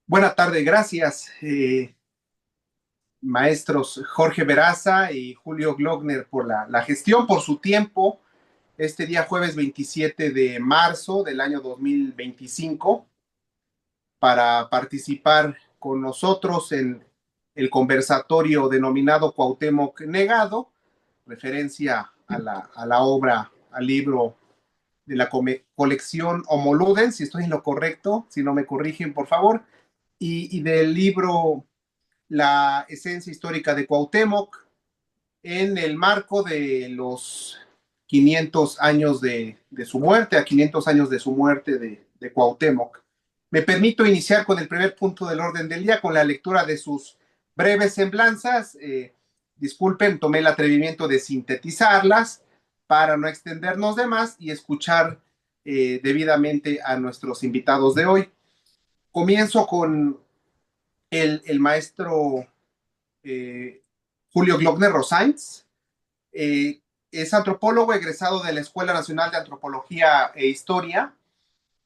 Buena tarde, gracias, maestros Jorge Veraza y Julio Glockner por la gestión, por su tiempo, este día jueves 27 de marzo del año 2025, para participar con nosotros en el conversatorio denominado Cuauhtémoc Negado, referencia a la obra, al libro de la colección Homo Ludens, si estoy en lo correcto, si no me corrigen, por favor, y del libro La esencia histórica de Cuauhtémoc en el marco de los 500 años de su muerte, a 500 años de su muerte de Cuauhtémoc. Me permito iniciar con el primer punto del orden del día, con la lectura de sus breves semblanzas. Disculpen, tomé el atrevimiento de sintetizarlas para no extendernos de más y escuchar debidamente a nuestros invitados de hoy. Comienzo con el maestro eh, Julio Glockner Rosains. Es antropólogo egresado de la Escuela Nacional de Antropología e Historia.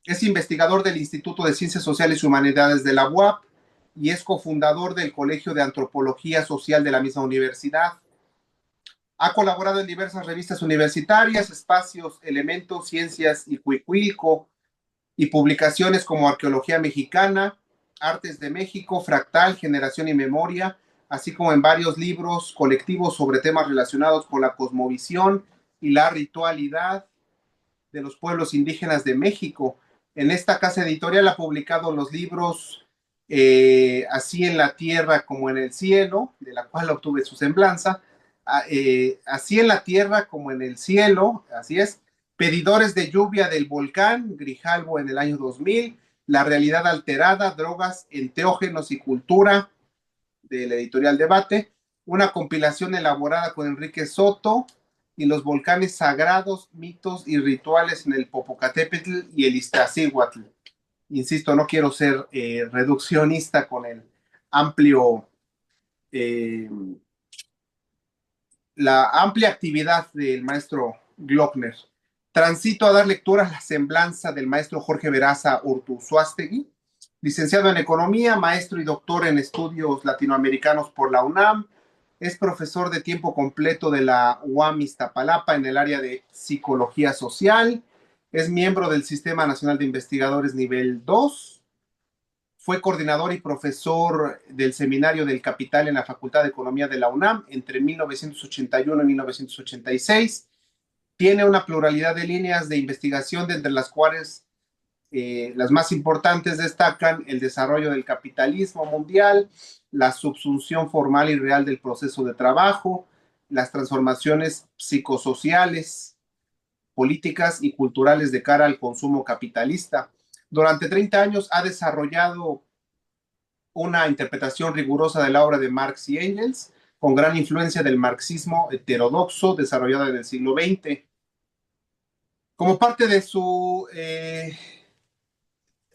Es investigador del Instituto de Ciencias Sociales y Humanidades de la UAP y es cofundador del Colegio de Antropología Social de la misma universidad. Ha colaborado en diversas revistas universitarias, Espacios, Elementos, Ciencias y Cuicuilco, y publicaciones como Arqueología Mexicana, Artes de México, Fractal, Generación y Memoria, así como en varios libros colectivos sobre temas relacionados con la cosmovisión y la ritualidad de los pueblos indígenas de México. En esta casa editorial ha publicado los libros Así en la Tierra como en el Cielo, de la cual obtuve su semblanza, Así en la Tierra como en el Cielo, así es, Pedidores de Lluvia del Volcán, Grijalbo en el año 2000, La Realidad Alterada, Drogas, Enteógenos y Cultura, del editorial Debate, una compilación elaborada con Enrique Soto, y los volcanes sagrados, mitos y rituales en el Popocatépetl y el Iztaccíhuatl. Insisto, no quiero ser reduccionista con el amplio, eh, la amplia actividad del maestro Glockner. Transito a dar lectura a la semblanza del maestro Jorge Veraza Urtuzuastegui, licenciado en Economía, maestro y doctor en Estudios Latinoamericanos por la UNAM. Es profesor de tiempo completo de la UAM Iztapalapa en el área de Psicología Social. Es miembro del Sistema Nacional de Investigadores Nivel 2. Fue coordinador y profesor del Seminario del Capital en la Facultad de Economía de la UNAM entre 1981 y 1986. Tiene una pluralidad de líneas de investigación, de entre las cuales las más importantes destacan el desarrollo del capitalismo mundial, la subsunción formal y real del proceso de trabajo, las transformaciones psicosociales, políticas y culturales de cara al consumo capitalista. Durante 30 años ha desarrollado una interpretación rigurosa de la obra de Marx y Engels, con gran influencia del marxismo heterodoxo desarrollado en el siglo XX. Como parte de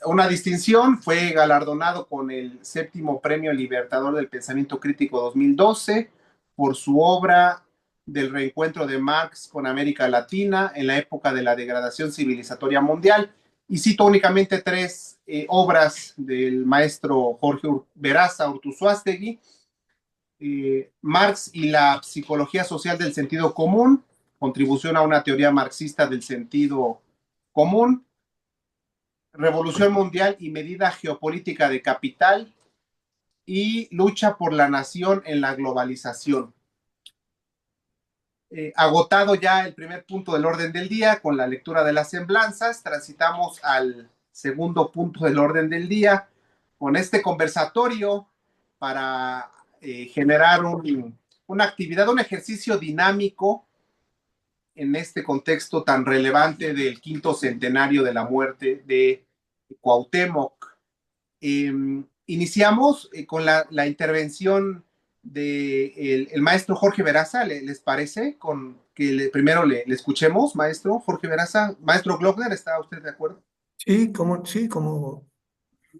una distinción, fue galardonado con el séptimo Premio Libertador del Pensamiento Crítico 2012 por su obra del reencuentro de Marx con América Latina en la época de la degradación civilizatoria mundial. Y cito únicamente tres obras del maestro Jorge Veraza Urtuzuastegui: Marx y la psicología social del sentido común, contribución a una teoría marxista del sentido común, Revolución Mundial y medida geopolítica de capital, y lucha por la nación en la globalización. Agotado ya el primer punto del orden del día con la lectura de las semblanzas, transitamos al segundo punto del orden del día con este conversatorio para generar una actividad, un ejercicio dinámico en este contexto tan relevante del quinto centenario de la muerte de Cuauhtémoc. Iniciamos con la intervención del el maestro Jorge Veraza. ¿Les parece? Con que primero le escuchemos, maestro Jorge Veraza. Maestro Glockner, ¿está usted de acuerdo? Sí,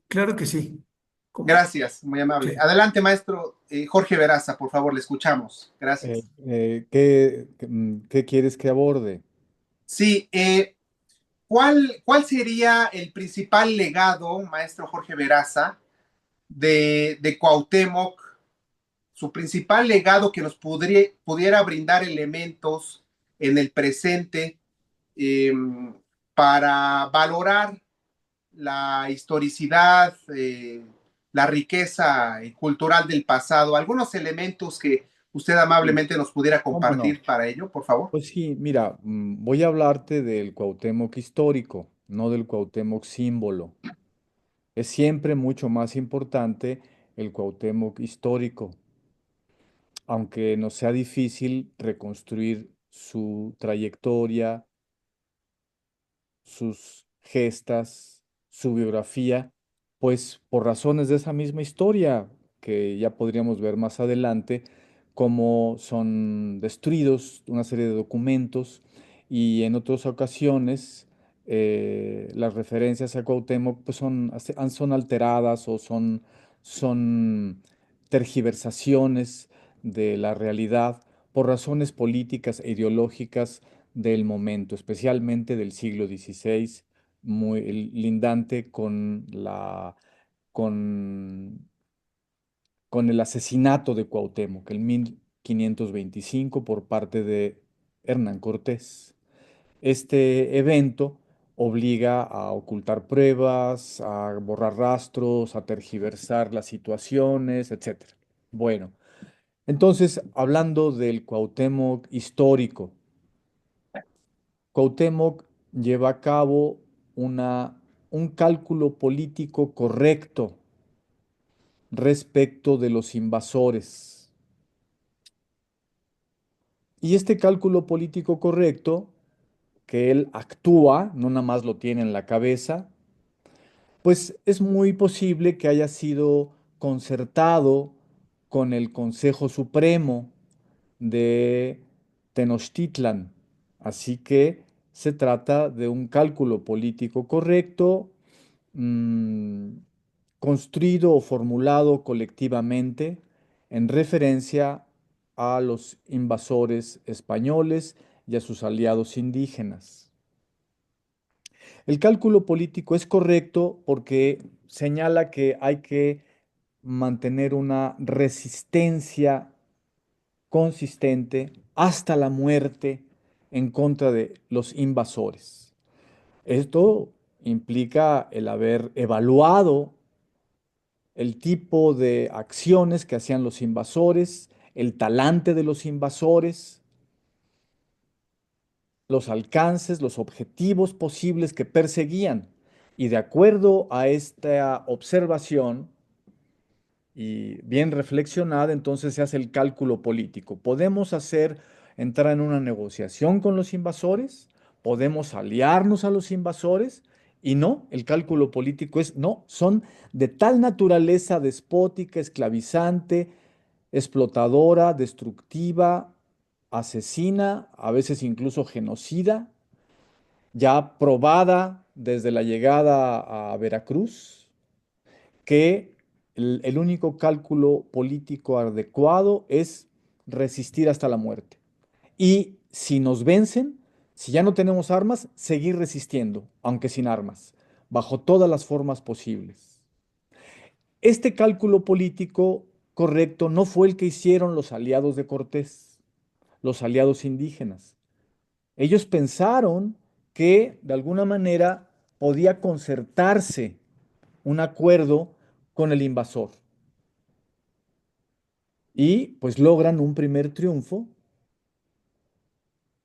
claro que sí. Como, Gracias, muy amable. sí. Adelante, maestro Jorge Veraza, por favor, le escuchamos. Gracias. ¿Qué quieres que aborde? Sí, ¿cuál sería el principal legado, maestro Jorge Veraza, de Cuauhtémoc, su principal legado que nos pudiera brindar elementos en el presente eh, para valorar la historicidad, la riqueza cultural del pasado, algunos elementos que usted Sí. amablemente nos pudiera ¿Cómo no? compartir para ello, por favor. Pues sí, mira, voy a hablarte del Cuauhtémoc histórico, no del Cuauhtémoc símbolo. Es siempre mucho más importante el Cuauhtémoc histórico, aunque nos sea difícil reconstruir su trayectoria, sus gestas, su biografía, pues por razones de esa misma historia que ya podríamos ver más adelante, cómo son destruidos una serie de documentos y en otras ocasiones las referencias a Cuauhtémoc pues son alteradas o son tergiversaciones de la realidad por razones políticas e ideológicas del momento, especialmente del siglo XVI, muy lindante con, con el asesinato de Cuauhtémoc en 1525 por parte de Hernán Cortés. Este evento obliga a ocultar pruebas, a borrar rastros, a tergiversar las situaciones, etcétera. Bueno, entonces, hablando del Cuauhtémoc histórico, Cuauhtémoc lleva a cabo un cálculo político correcto respecto de los invasores. Y este cálculo político correcto, que él actúa, no nada más lo tiene en la cabeza, pues es muy posible que haya sido concertado con el Consejo Supremo de Tenochtitlan. Así que se trata de un cálculo político correcto, mm, construido o formulado colectivamente en referencia a los invasores españoles y a sus aliados indígenas. El cálculo político es correcto porque señala que hay que mantener una resistencia consistente hasta la muerte en contra de los invasores. Esto implica el haber evaluado el tipo de acciones que hacían los invasores, el talante de los invasores, los alcances, los objetivos posibles que perseguían. Y de acuerdo a esta observación, y bien reflexionada, entonces se hace el cálculo político. ¿Podemos entrar en una negociación con los invasores? ¿Podemos aliarnos a los invasores? Y no, el cálculo político es, no, son de tal naturaleza despótica, esclavizante, explotadora, destructiva, asesina, a veces incluso genocida, ya probada desde la llegada a Veracruz, que el único cálculo político adecuado es resistir hasta la muerte. Y si nos vencen, si ya no tenemos armas, seguir resistiendo, aunque sin armas, bajo todas las formas posibles. Este cálculo político correcto no fue el que hicieron los aliados de Cortés, los aliados indígenas. Ellos pensaron que de alguna manera podía concertarse un acuerdo con el invasor. Y pues logran un primer triunfo,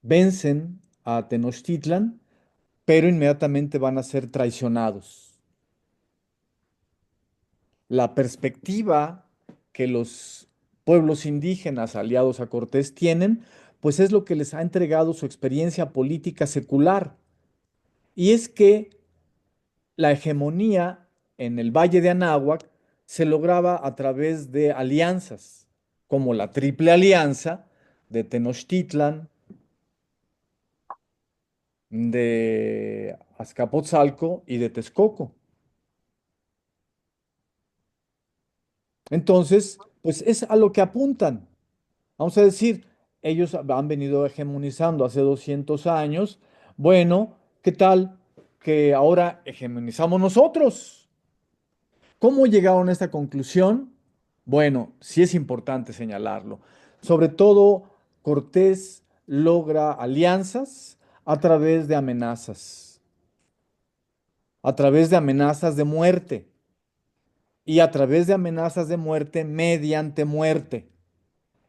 vencen a Tenochtitlan, pero inmediatamente van a ser traicionados. La perspectiva que los pueblos indígenas aliados a Cortés tienen, pues es lo que les ha entregado su experiencia política secular. Y es que la hegemonía en el Valle de Anáhuac se lograba a través de alianzas, como la Triple Alianza de Tenochtitlan, de Azcapotzalco y de Texcoco. Entonces, pues es a lo que apuntan. Vamos a decir, ellos han venido hegemonizando hace 200 años. Bueno, ¿qué tal que ahora hegemonizamos nosotros? ¿Cómo llegaron a esta conclusión? Bueno, sí es importante señalarlo. Sobre todo, Cortés logra alianzas a través de amenazas, a través de amenazas de muerte y a través de amenazas de muerte mediante muerte.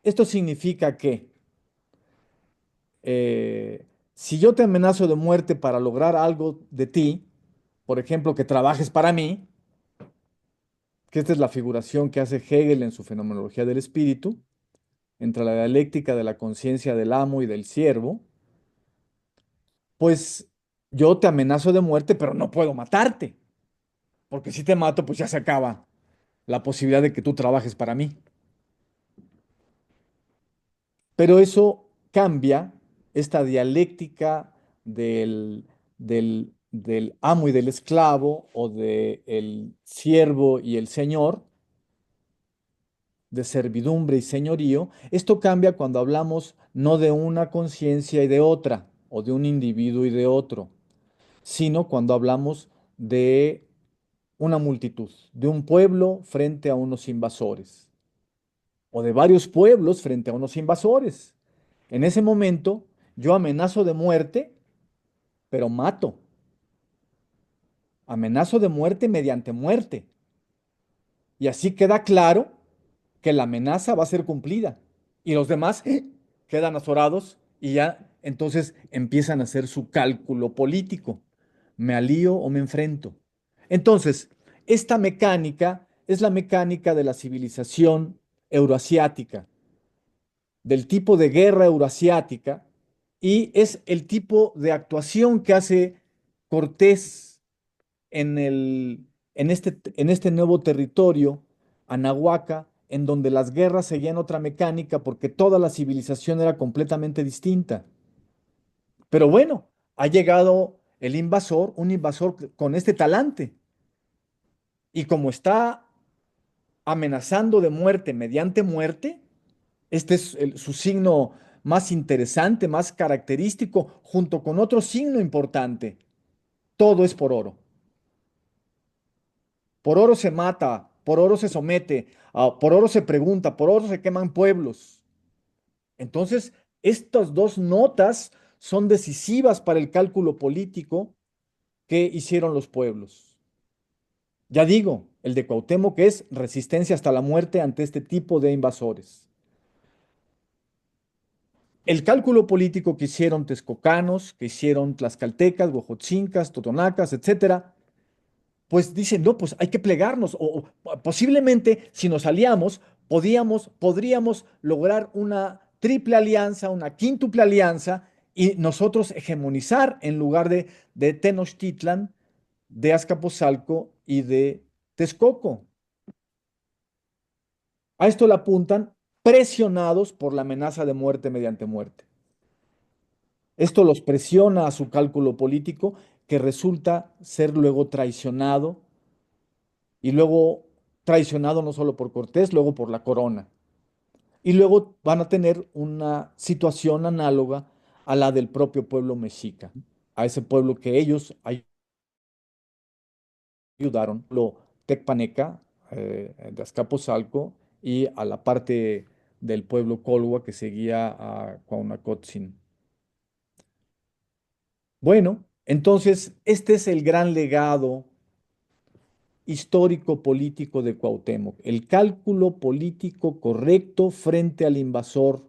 Esto significa que si yo te amenazo de muerte para lograr algo de ti, por ejemplo, que trabajes para mí, que esta es la figuración que hace Hegel en su Fenomenología del Espíritu, entre la dialéctica de la conciencia del amo y del siervo, pues yo te amenazo de muerte, pero no puedo matarte, porque si te mato, pues ya se acaba la posibilidad de que tú trabajes para mí. Pero eso cambia esta dialéctica del amo y del esclavo, o del siervo y el señor, de servidumbre y señorío. Esto cambia cuando hablamos no de una conciencia y de otra, o de un individuo y de otro, sino cuando hablamos de una multitud, de un pueblo frente a unos invasores, o de varios pueblos frente a unos invasores. En ese momento, yo amenazo de muerte, pero mato. Amenazo de muerte mediante muerte. Y así queda claro que la amenaza va a ser cumplida. Y los demás quedan azorados y ya entonces empiezan a hacer su cálculo político. ¿Me alío o me enfrento? Entonces, esta mecánica es la mecánica de la civilización euroasiática, del tipo de guerra euroasiática, y es el tipo de actuación que hace Cortés en este nuevo territorio, Anahuaca, en donde las guerras seguían otra mecánica porque toda la civilización era completamente distinta. Pero bueno, ha llegado el invasor, un invasor con este talante, y como está amenazando de muerte mediante muerte, este es su signo más interesante, más característico, junto con otro signo importante. Todo es por oro. Por oro se mata, por oro se somete, por oro se pregunta, por oro se queman pueblos. Entonces, estas dos notas son decisivas para el cálculo político que hicieron los pueblos. Ya digo, el de Cuauhtémoc es resistencia hasta la muerte ante este tipo de invasores. El cálculo político que hicieron texcocanos, que hicieron tlaxcaltecas, huejotzincas, totonacas, etcétera, pues dicen, no, pues hay que plegarnos, o posiblemente si nos aliamos, podríamos lograr una triple alianza, una quíntuple alianza, y nosotros hegemonizar en lugar de Tenochtitlan, de Azcapotzalco y de Texcoco. A esto le apuntan presionados por la amenaza de muerte mediante muerte. Esto los presiona a su cálculo político, que resulta ser luego traicionado, y luego traicionado no solo por Cortés, luego por la corona. Y luego van a tener una situación análoga a la del propio pueblo mexica, a ese pueblo que ellos ayudaron, lo tecpaneca, de Azcapotzalco, y a la parte del pueblo Colhua que seguía a Cuauhnacotzin. Bueno, entonces este es el gran legado histórico político de Cuauhtémoc, el cálculo político correcto frente al invasor,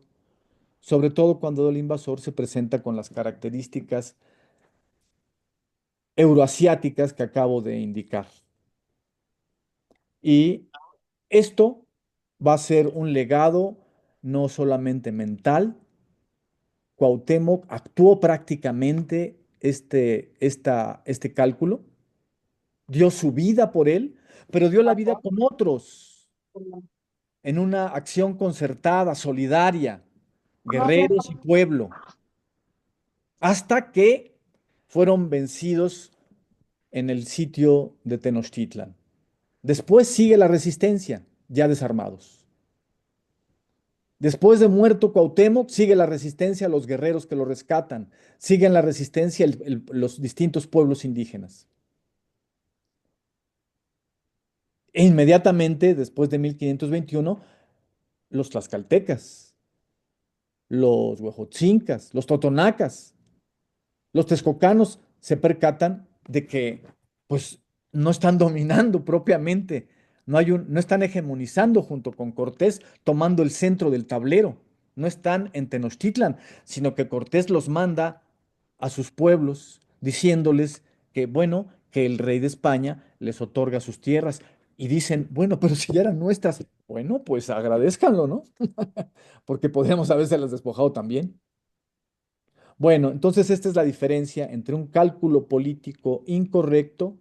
sobre todo cuando el invasor se presenta con las características euroasiáticas que acabo de indicar. Y esto va a ser un legado no solamente mental. Cuauhtémoc actuó prácticamente este cálculo, dio su vida por él, pero dio la vida con otros en una acción concertada, solidaria, guerreros y pueblo, hasta que fueron vencidos en el sitio de Tenochtitlan. Después sigue la resistencia, ya desarmados. Después de muerto Cuauhtémoc, sigue la resistencia a los guerreros que lo rescatan, siguen la resistencia los distintos pueblos indígenas. E inmediatamente después de 1521, los tlaxcaltecas, los huejotzincas, los totonacas, los texcocanos se percatan de que pues no están dominando propiamente, no están hegemonizando junto con Cortés, tomando el centro del tablero, no están en Tenochtitlan, sino que Cortés los manda a sus pueblos diciéndoles que bueno, que el rey de España les otorga sus tierras y dicen, bueno, pero si ya eran nuestras, bueno, pues agradézcanlo, ¿no? Porque podríamos haberse las despojado también. Bueno, entonces esta es la diferencia entre un cálculo político incorrecto,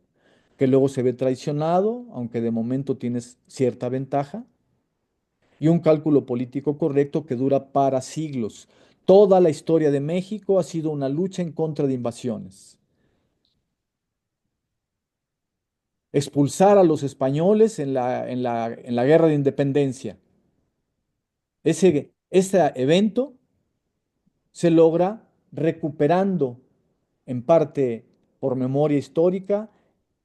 que luego se ve traicionado, aunque de momento tienes cierta ventaja, y un cálculo político correcto que dura para siglos. Toda la historia de México ha sido una lucha en contra de invasiones. Expulsar a los españoles en la guerra de independencia. Ese evento se logra recuperando en parte por memoria histórica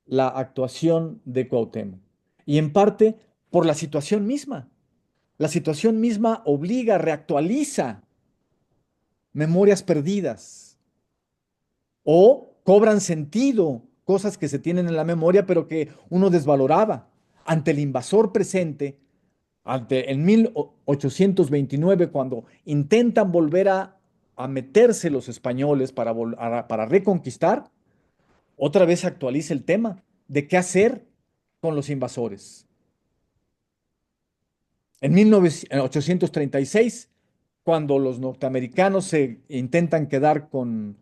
la actuación de Cuauhtémoc y en parte por la situación misma. La situación misma obliga, reactualiza memorias perdidas o cobran sentido cosas que se tienen en la memoria pero que uno desvaloraba ante el invasor presente, ante en 1829 cuando intentan volver a meterse los españoles para reconquistar. Otra vez se actualiza el tema de qué hacer con los invasores. En 1836, cuando los norteamericanos se intentan quedar con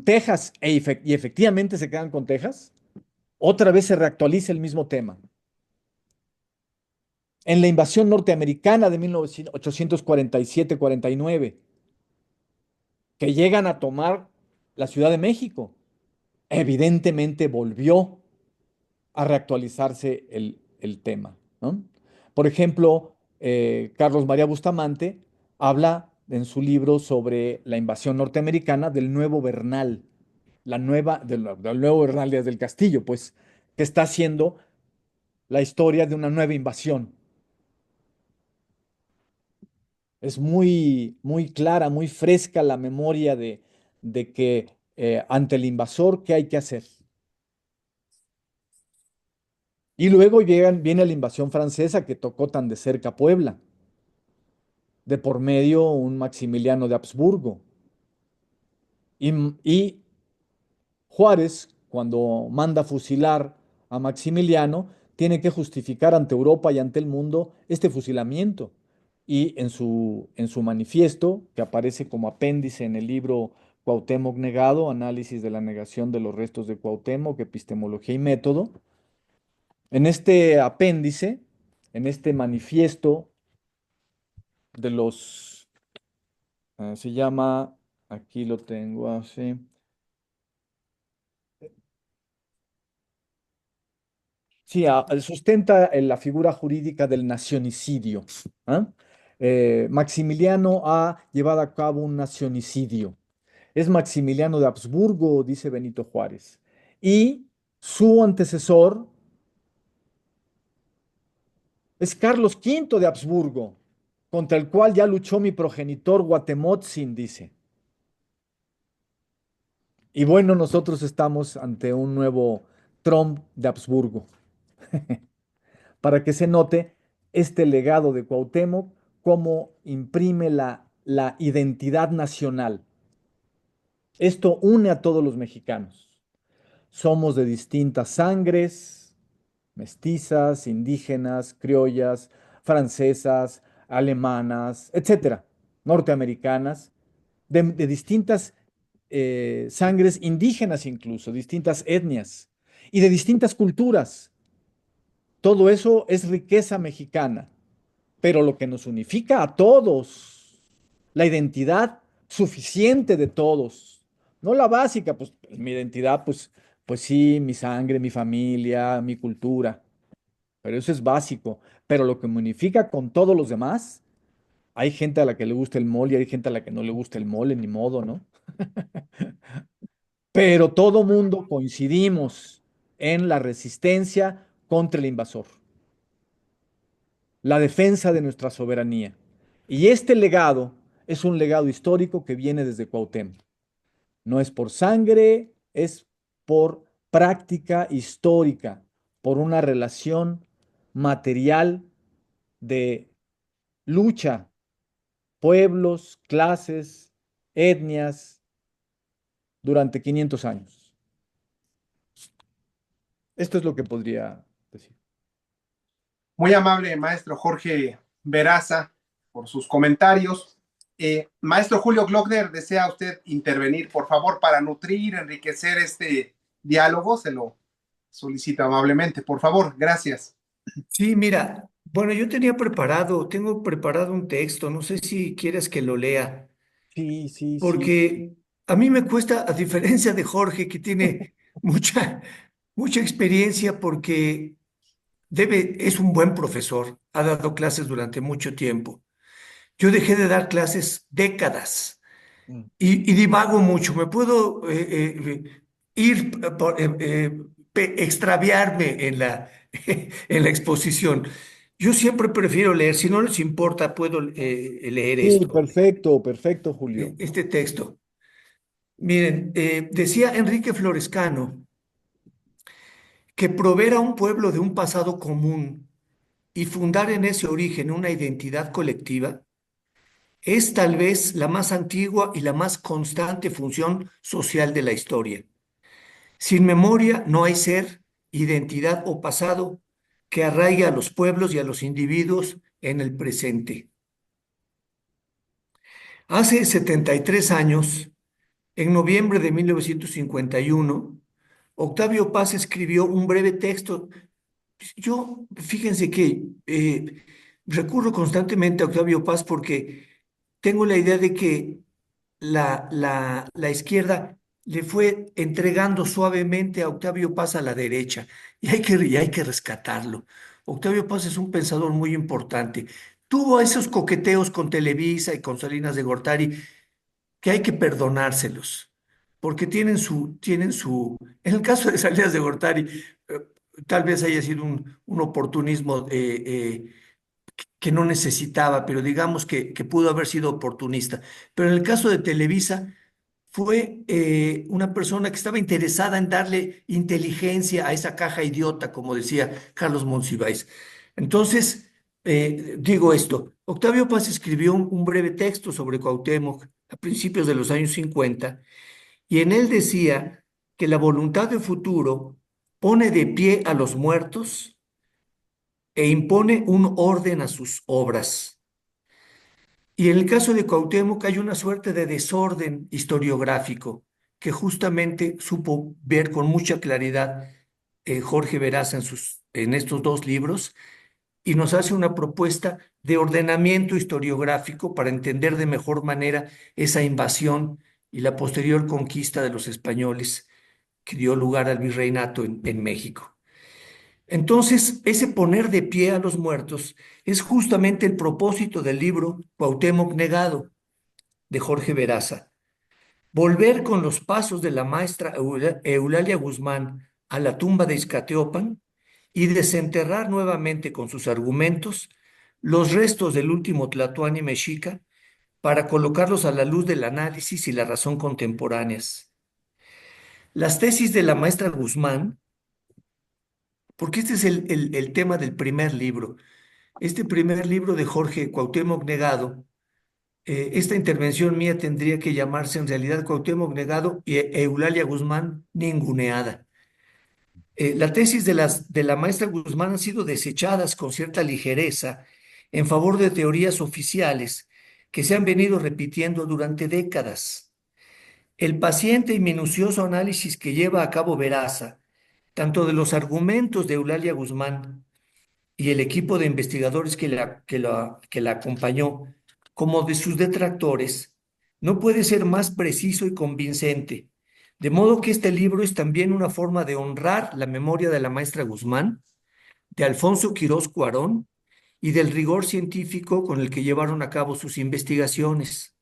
Texas y efectivamente se quedan con Texas, otra vez se reactualiza el mismo tema. En la invasión norteamericana de 1847-49, que llegan a tomar la Ciudad de México, evidentemente volvió a reactualizarse el tema, ¿no? Por ejemplo, Carlos María Bustamante habla en su libro sobre la invasión norteamericana del nuevo Bernal, del nuevo Bernal Díaz del Castillo, pues, que está haciendo la historia de una nueva invasión. Es muy, muy clara, muy fresca la memoria de que ante el invasor, ¿qué hay que hacer? Y luego viene la invasión francesa que tocó tan de cerca Puebla, de por medio un Maximiliano de Habsburgo. Y Juárez, cuando manda fusilar a Maximiliano, tiene que justificar ante Europa y ante el mundo este fusilamiento. Y en su manifiesto, que aparece como apéndice en el libro Cuauhtémoc Negado, Análisis de la negación de los restos de Cuauhtémoc, Epistemología y Método, en este apéndice, en este manifiesto de los, se llama, aquí lo tengo así, sí, sustenta la figura jurídica del nacionicidio. ¿Ah? Maximiliano ha llevado a cabo un nacionicidio. Es Maximiliano de Habsburgo, dice Benito Juárez. Y su antecesor es Carlos V de Habsburgo, contra el cual ya luchó mi progenitor Guatemotzin, dice. Y bueno, nosotros estamos ante un nuevo Trump de Habsburgo, para que se note este legado de Cuauhtémoc, cómo imprime la identidad nacional. Esto une a todos los mexicanos. Somos de distintas sangres, mestizas, indígenas, criollas, francesas, alemanas, etcétera, norteamericanas, de distintas sangres indígenas incluso, distintas etnias y de distintas culturas. Todo eso es riqueza mexicana, pero lo que nos unifica a todos, la identidad suficiente de todos, no la básica, pues mi identidad, pues sí, mi sangre, mi familia, mi cultura, pero eso es básico, pero lo que me unifica con todos los demás, hay gente a la que le gusta el mole y hay gente a la que no le gusta el mole, ni modo, ¿no? Pero todo mundo coincidimos en la resistencia contra el invasor. la defensa de nuestra soberanía. Y este legado es un legado histórico que viene desde Cuauhtémoc. No es por sangre, es por práctica histórica, por una relación material de lucha, pueblos, clases, etnias, durante 500 años. Esto es lo que podría decir. Muy amable, maestro Jorge Veraza, por sus comentarios. Maestro Julio Glockner, ¿desea usted intervenir, por favor, para nutrir, enriquecer este diálogo? Se lo solicito amablemente, por favor. Gracias. Sí, mira, bueno, tengo preparado un texto, no sé si quieres que lo lea, Sí, sí, sí. porque a mí me cuesta, a diferencia de Jorge, que tiene mucha, mucha experiencia, porque es un buen profesor, ha dado clases durante mucho tiempo. Yo dejé de dar clases décadas Mm. y divago mucho. Me puedo ir, extraviarme en en la exposición. Yo siempre prefiero leer, si no les importa, puedo leer Sí, esto, perfecto, perfecto, Julio. este texto. Miren, decía Enrique Florescano que proveer a un pueblo de un pasado común y fundar en ese origen una identidad colectiva es tal vez la más antigua y la más constante función social de la historia. Sin memoria no hay ser, identidad o pasado que arraigue a los pueblos y a los individuos en el presente. Hace 73 años, en noviembre de 1951, Octavio Paz escribió un breve texto. Yo, fíjense que recurro constantemente a Octavio Paz porque tengo la idea de que la izquierda le fue entregando suavemente a Octavio Paz a la derecha y hay que rescatarlo. Octavio Paz es un pensador muy importante. Tuvo esos coqueteos con Televisa y con Salinas de Gortari que hay que perdonárselos, porque en el caso de Salinas de Gortari, eh, tal vez haya sido un oportunismo que no necesitaba, pero digamos que pudo haber sido oportunista. Pero en el caso de Televisa, fue una persona que estaba interesada en darle inteligencia a esa caja idiota, como decía Carlos Monsiváis. Entonces, digo esto, Octavio Paz escribió un breve texto sobre Cuauhtémoc a principios de los años 50 y en él decía que la voluntad de futuro pone de pie a los muertos e impone un orden a sus obras. Y en el caso de Cuauhtémoc hay una suerte de desorden historiográfico que justamente supo ver con mucha claridad Jorge Veraza en estos dos libros y nos hace una propuesta de ordenamiento historiográfico para entender de mejor manera esa invasión y la posterior conquista de los españoles que dio lugar al virreinato en México. Entonces, ese poner de pie a los muertos es justamente el propósito del libro Cuauhtémoc Negado de Jorge Veraza. Volver con los pasos de la maestra Eulalia Guzmán a la tumba de Izcateopan y desenterrar nuevamente con sus argumentos los restos del último Tlatoani mexica para colocarlos a la luz del análisis y la razón contemporáneas. Las tesis de la maestra Guzmán, porque este es el tema del primer libro. Este primer libro de Jorge Cuauhtémoc Negado, esta intervención mía tendría que llamarse en realidad Cuauhtémoc Negado y Eulalia Guzmán ninguneada. La tesis de la maestra Guzmán han sido desechadas con cierta ligereza en favor de teorías oficiales que se han venido repitiendo durante décadas. El paciente y minucioso análisis que lleva a cabo Veraza, tanto de los argumentos de Eulalia Guzmán y el equipo de investigadores que la acompañó, como de sus detractores, no puede ser más preciso y convincente. De modo que este libro es también una forma de honrar la memoria de la maestra Guzmán, de Alfonso Quirós Cuarón y del rigor científico con el que llevaron a cabo sus investigaciones.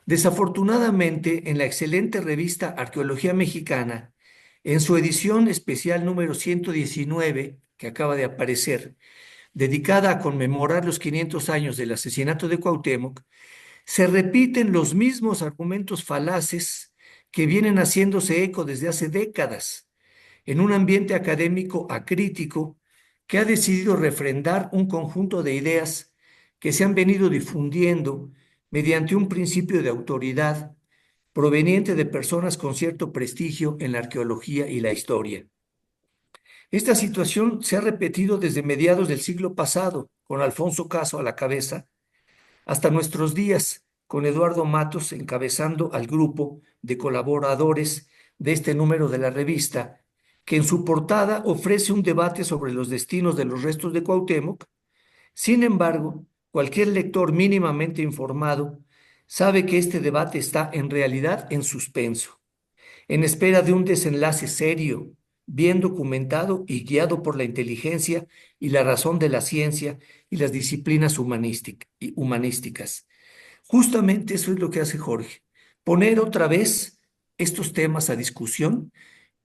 Desafortunadamente, en la excelente revista Arqueología Mexicana, en su edición especial número 119, que acaba de aparecer, dedicada a conmemorar los 500 años del asesinato de Cuauhtémoc, se repiten los mismos argumentos falaces que vienen haciéndose eco desde hace décadas en un ambiente académico acrítico que ha decidido refrendar un conjunto de ideas que se han venido difundiendo mediante un principio de autoridad proveniente de personas con cierto prestigio en la arqueología y la historia. Esta situación se ha repetido desde mediados del siglo pasado, con Alfonso Caso a la cabeza, hasta nuestros días, con Eduardo Matos encabezando al grupo de colaboradores de este número de la revista, que en su portada ofrece un debate sobre los destinos de los restos de Cuauhtémoc. Sin embargo, cualquier lector mínimamente informado sabe que este debate está en realidad en suspenso, en espera de un desenlace serio, bien documentado y guiado por la inteligencia y la razón de la ciencia y las disciplinas humanísticas. Justamente eso es lo que hace Jorge, poner otra vez estos temas a discusión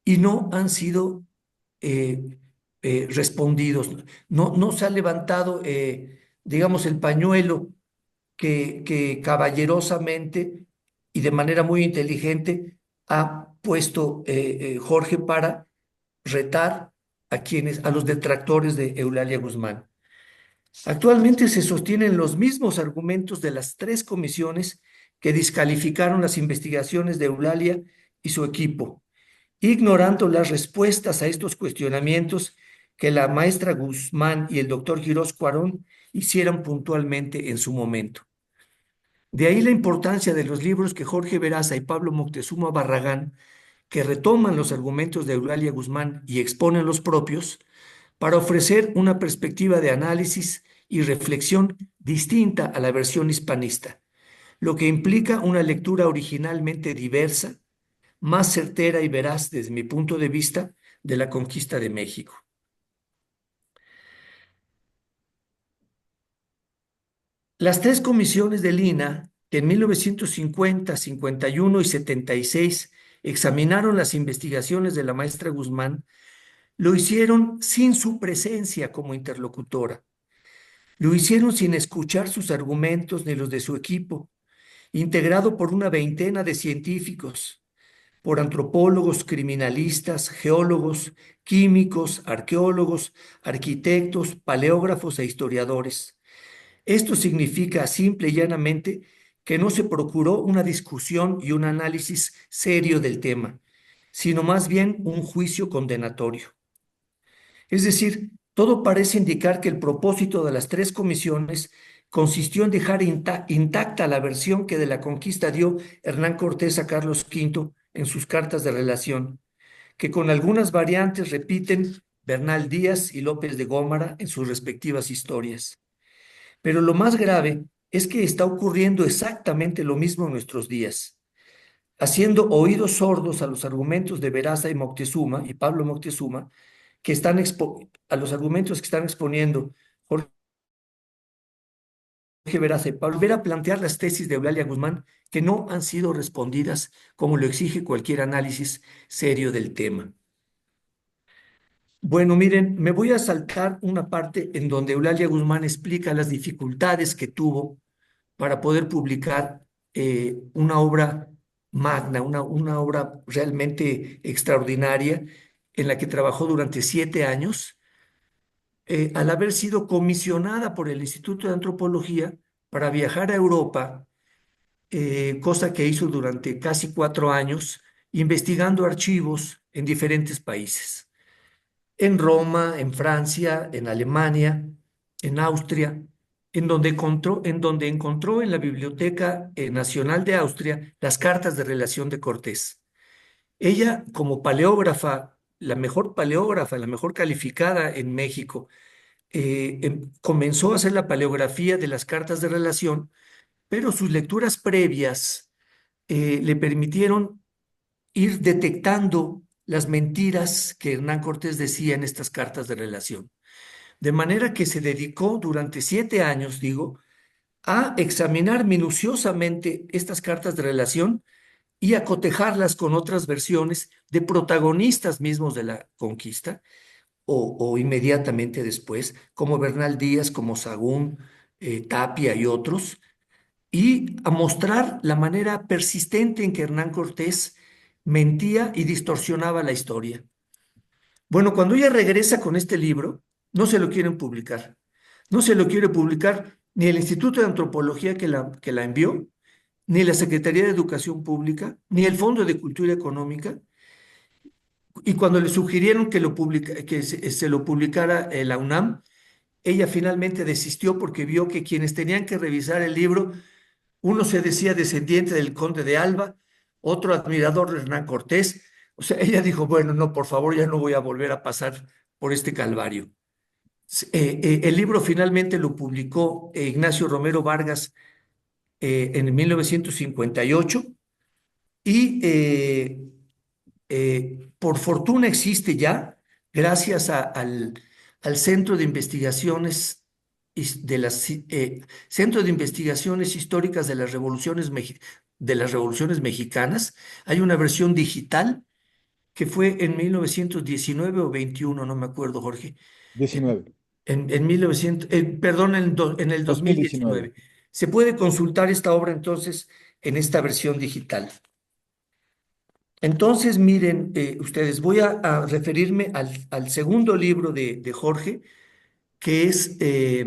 y no han sido respondidos. No se ha levantado, digamos, el pañuelo que caballerosamente y de manera muy inteligente ha puesto Jorge para retar a los detractores de Eulalia Guzmán. Actualmente se sostienen los mismos argumentos de las tres comisiones que descalificaron las investigaciones de Eulalia y su equipo, ignorando las respuestas a estos cuestionamientos que la maestra Guzmán y el doctor Quirós Cuarón hicieron puntualmente en su momento. De ahí la importancia de los libros que Jorge Veraza y Pablo Moctezuma Barragán, que retoman los argumentos de Eulalia Guzmán y exponen los propios, para ofrecer una perspectiva de análisis y reflexión distinta a la versión hispanista, lo que implica una lectura originalmente diversa, más certera y veraz desde mi punto de vista de la conquista de México. Las tres comisiones de Lina, que en 1950, 51 y 76 examinaron las investigaciones de la maestra Guzmán, lo hicieron sin su presencia como interlocutora. Lo hicieron sin escuchar sus argumentos ni los de su equipo, integrado por una veintena de científicos, por antropólogos, criminalistas, geólogos, químicos, arqueólogos, arquitectos, paleógrafos e historiadores. Esto significa simple y llanamente que no se procuró una discusión y un análisis serio del tema, sino más bien un juicio condenatorio. Es decir, todo parece indicar que el propósito de las tres comisiones consistió en dejar intacta la versión que de la conquista dio Hernán Cortés a Carlos V en sus cartas de relación, que con algunas variantes repiten Bernal Díaz y López de Gómara en sus respectivas historias. Pero lo más grave es que está ocurriendo exactamente lo mismo en nuestros días, haciendo oídos sordos a los argumentos de Veraza y Moctezuma y Pablo Moctezuma, a los argumentos que están exponiendo Jorge Veraza y Pablo, volver a plantear las tesis de Eulalia Guzmán que no han sido respondidas como lo exige cualquier análisis serio del tema. Bueno, miren, me voy a saltar una parte en donde Eulalia Guzmán explica las dificultades que tuvo para poder publicar una obra magna, una obra realmente extraordinaria en la que trabajó durante 7 años, al haber sido comisionada por el Instituto de Antropología para viajar a Europa, cosa que hizo durante casi 4 años, investigando archivos en diferentes países, en Roma, en Francia, en Alemania, en Austria, en donde encontró en la Biblioteca Nacional de Austria las cartas de relación de Cortés. Ella, como paleógrafa, la mejor calificada en México, comenzó a hacer la paleografía de las cartas de relación, pero sus lecturas previas le permitieron ir detectando las mentiras que Hernán Cortés decía en estas cartas de relación. De manera que se dedicó durante 7 años, digo, a examinar minuciosamente estas cartas de relación y a cotejarlas con otras versiones de protagonistas mismos de la conquista, o inmediatamente después, como Bernal Díaz, como Sagún, Tapia y otros, y a mostrar la manera persistente en que Hernán Cortés mentía y distorsionaba la historia. Bueno, cuando ella regresa con este libro, no se lo quieren publicar. No se lo quiere publicar ni el Instituto de Antropología que la envió, ni la Secretaría de Educación Pública, ni el Fondo de Cultura Económica. Y cuando le sugirieron que se lo publicara la UNAM, ella finalmente desistió porque vio que quienes tenían que revisar el libro, uno se decía descendiente del conde de Alba, otro admirador de Hernán Cortés. O sea, ella dijo, bueno, no, por favor, ya no voy a volver a pasar por este calvario. El libro finalmente lo publicó Ignacio Romero Vargas en 1958 y por fortuna existe ya, gracias al Centro de Investigaciones Centro de Investigaciones Históricas de las de las Revoluciones Mexicanas. Hay una versión digital que fue en 1919 o 21, no me acuerdo, Jorge. 19. En 1900, perdón, en el 2019. 2019. Se puede consultar esta obra entonces en esta versión digital. Entonces, miren, ustedes, voy a referirme al segundo libro de Jorge, que es eh,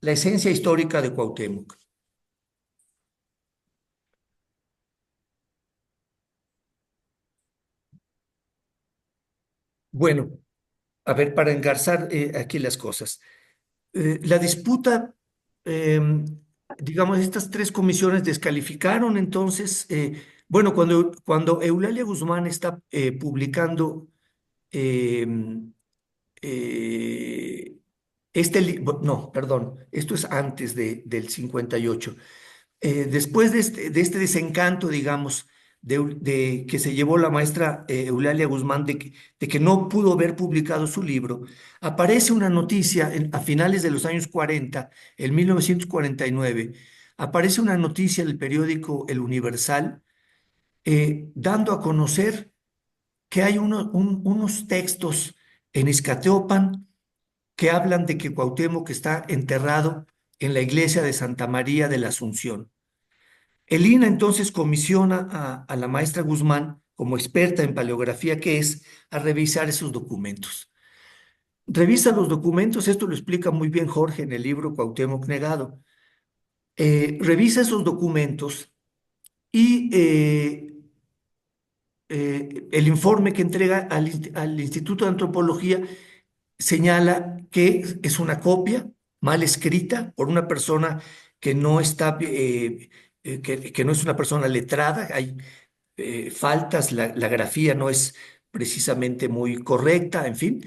La esencia histórica de Cuauhtémoc. Bueno, a ver, para engarzar aquí las cosas. La disputa, eh, digamos, estas tres comisiones descalificaron entonces, bueno, cuando Eulalia Guzmán está publicando eh, eh, no, perdón, esto es antes del 58. Después de este desencanto, digamos, de que se llevó la maestra Eulalia Guzmán de que no pudo haber publicado su libro, aparece una noticia a finales de los años 40, en 1949, aparece una noticia en el periódico El Universal, dando a conocer que hay unos textos en Izcateopan que hablan de que Cuauhtémoc está enterrado en la iglesia de Santa María de la Asunción. El INA entonces comisiona a la maestra Guzmán, como experta en paleografía que es, a revisar esos documentos. Revisa los documentos, esto lo explica muy bien Jorge en el libro Cuauhtémoc Negado. Revisa esos documentos y el informe que entrega al Instituto de Antropología señala que es una copia mal escrita por una persona que no está, que no es una persona letrada. Hay faltas, la grafía no es precisamente muy correcta, en fin.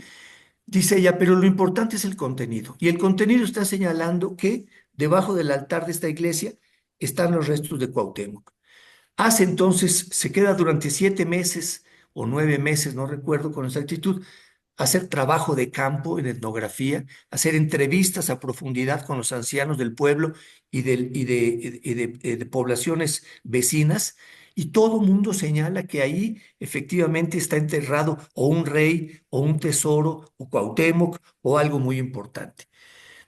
Dice ella, pero lo importante es el contenido. Y el contenido está señalando que debajo del altar de esta iglesia están los restos de Cuauhtémoc. Hace entonces, se queda durante 7 meses o 9 meses, no recuerdo con exactitud, hacer trabajo de campo en etnografía, hacer entrevistas a profundidad con los ancianos del pueblo y de poblaciones vecinas, y todo mundo señala que ahí efectivamente está enterrado o un rey o un tesoro o Cuauhtémoc o algo muy importante.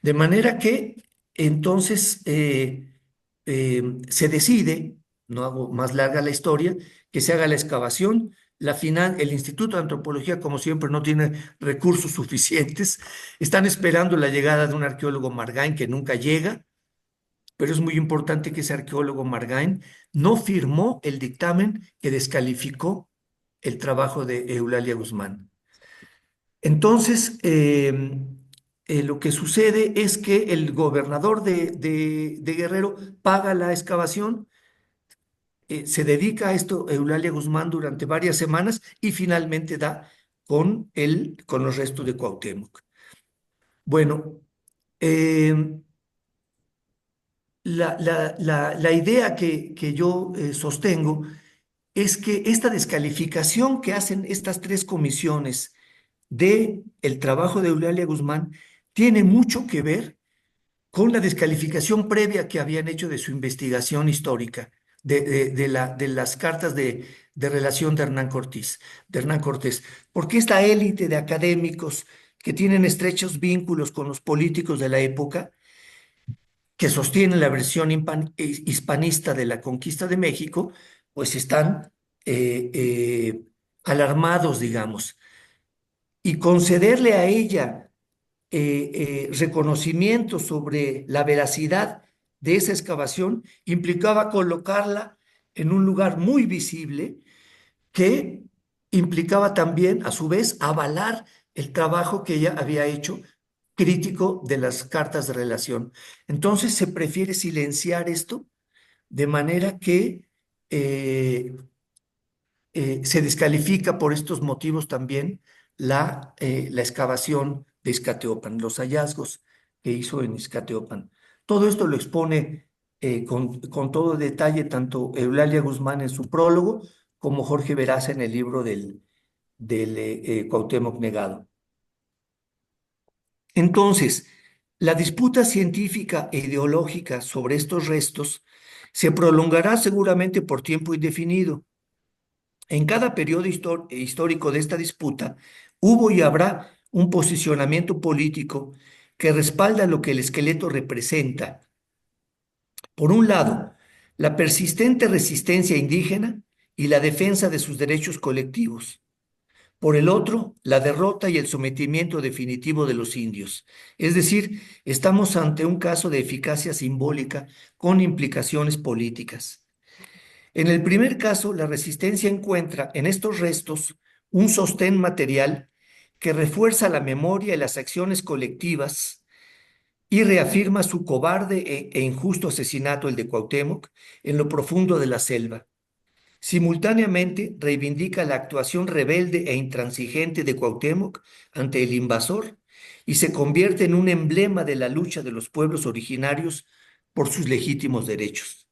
De manera que entonces se decide, no hago más larga la historia, que se haga la excavación. El Instituto de Antropología, como siempre, no tiene recursos suficientes. Están esperando la llegada de un arqueólogo Margain que nunca llega, pero es muy importante que ese arqueólogo Margain no firmó el dictamen que descalificó el trabajo de Eulalia Guzmán. Entonces, lo que sucede es que el gobernador de Guerrero paga la excavación, se dedica a esto Eulalia Guzmán durante varias semanas y finalmente da con los restos de Cuauhtémoc. Bueno, eh, la idea que yo sostengo es que esta descalificación que hacen estas tres comisiones de el trabajo de Eulalia Guzmán tiene mucho que ver con la descalificación previa que habían hecho de su investigación histórica, de las cartas de relación de Hernán Cortés, porque esta élite de académicos que tienen estrechos vínculos con los políticos de la época, que sostienen la versión hispanista de la conquista de México, pues están alarmados, digamos, y concederle a ella reconocimiento sobre la veracidad de esa excavación implicaba colocarla en un lugar muy visible que implicaba también, a su vez, avalar el trabajo que ella había hecho crítico de las cartas de relación. Entonces se prefiere silenciar esto de manera que se descalifica por estos motivos también la excavación de Izcateopan, los hallazgos que hizo en Izcateopan. Todo esto lo expone con todo detalle tanto Eulalia Guzmán en su prólogo como Jorge Veraza en el libro del Cuauhtémoc Negado. Entonces, la disputa científica e ideológica sobre estos restos se prolongará seguramente por tiempo indefinido. En cada periodo histórico de esta disputa hubo y habrá un posicionamiento político que respalda lo que el esqueleto representa. Por un lado, la persistente resistencia indígena y la defensa de sus derechos colectivos. Por el otro, la derrota y el sometimiento definitivo de los indios. Es decir, estamos ante un caso de eficacia simbólica con implicaciones políticas. En el primer caso, la resistencia encuentra en estos restos un sostén material que refuerza la memoria y las acciones colectivas y reafirma su cobarde e injusto asesinato, el de Cuauhtémoc, en lo profundo de la selva. Simultáneamente, reivindica la actuación rebelde e intransigente de Cuauhtémoc ante el invasor y se convierte en un emblema de la lucha de los pueblos originarios por sus legítimos derechos.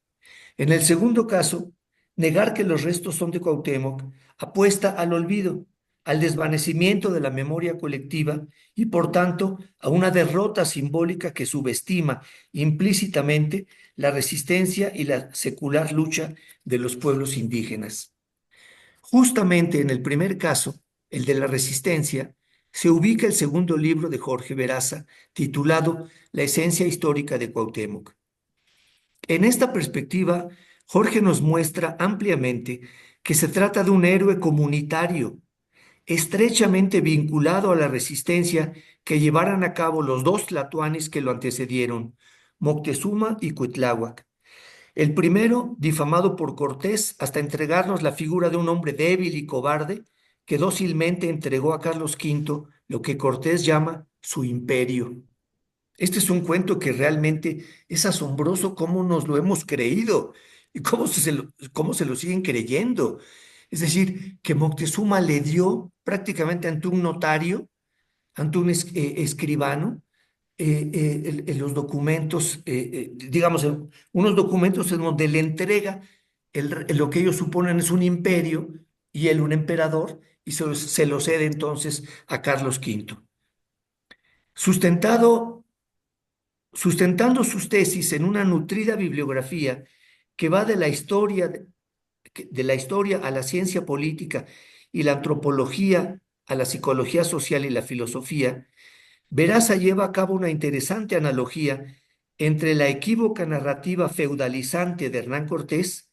En el segundo caso, negar que los restos son de Cuauhtémoc apuesta al olvido, al desvanecimiento de la memoria colectiva y, por tanto, a una derrota simbólica que subestima implícitamente la resistencia y la secular lucha de los pueblos indígenas. Justamente en el primer caso, el de la resistencia, se ubica el segundo libro de Jorge Veraza, titulado La esencia histórica de Cuauhtémoc. En esta perspectiva, Jorge nos muestra ampliamente que se trata de un héroe comunitario, estrechamente vinculado a la resistencia que llevaran a cabo los dos tlatoanes que lo antecedieron, Moctezuma y Cuitláhuac. El primero, difamado por Cortés hasta entregarnos la figura de un hombre débil y cobarde que dócilmente entregó a Carlos V lo que Cortés llama su imperio. Este es un cuento que realmente es asombroso cómo nos lo hemos creído y cómo se lo siguen creyendo. Es decir, que Moctezuma le dio prácticamente ante un notario, ante un escribano, los documentos, digamos, unos documentos en donde le entrega lo que ellos suponen es un imperio y él un emperador y se lo cede entonces a Carlos V. Sustentando sus tesis en una nutrida bibliografía que va de la historia a la ciencia política y la antropología a la psicología social y la filosofía, Veraza lleva a cabo una interesante analogía entre la equívoca narrativa feudalizante de Hernán Cortés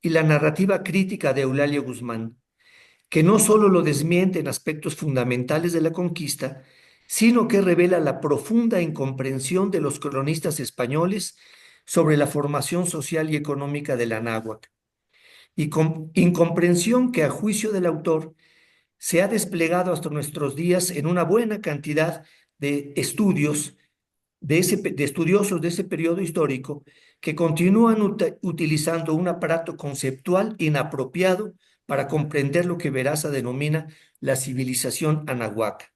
y la narrativa crítica de Eulalia Guzmán, que no solo lo desmiente en aspectos fundamentales de la conquista, sino que revela la profunda incomprensión de los cronistas españoles sobre la formación social y económica de la náhuatl, y incomprensión que a juicio del autor se ha desplegado hasta nuestros días en una buena cantidad de estudios de estudiosos de ese periodo histórico que continúan utilizando un aparato conceptual inapropiado para comprender lo que Veraza denomina la civilización anahuaca,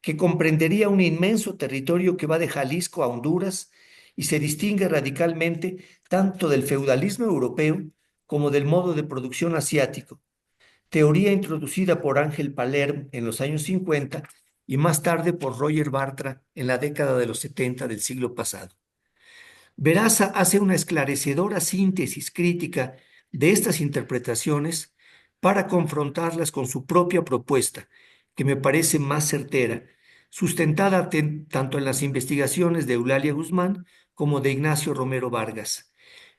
que comprendería un inmenso territorio que va de Jalisco a Honduras y se distingue radicalmente tanto del feudalismo europeo como del modo de producción asiático, teoría introducida por Ángel Palerm en los años 50 y más tarde por Roger Bartra en la década de los 70 del siglo pasado. Veraza hace una esclarecedora síntesis crítica de estas interpretaciones para confrontarlas con su propia propuesta, que me parece más certera, sustentada tanto en las investigaciones de Eulalia Guzmán como de Ignacio Romero Vargas.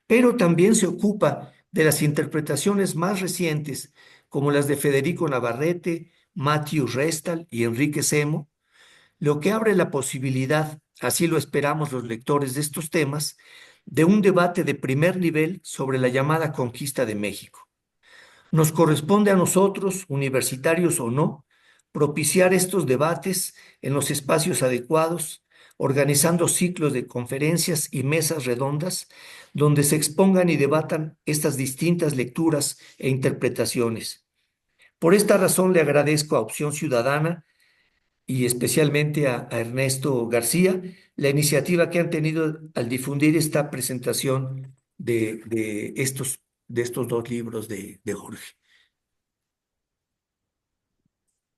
Pero también se ocupa de las interpretaciones más recientes, como las de Federico Navarrete, Matthew Restal y Enrique Semo, lo que abre la posibilidad, así lo esperamos los lectores de estos temas, de un debate de primer nivel sobre la llamada conquista de México. Nos corresponde a nosotros, universitarios o no, propiciar estos debates en los espacios adecuados, organizando ciclos de conferencias y mesas redondas donde se expongan y debatan estas distintas lecturas e interpretaciones. Por esta razón le agradezco a Opción Ciudadana y especialmente a Ernesto García la iniciativa que han tenido al difundir esta presentación de estos dos libros de Jorge.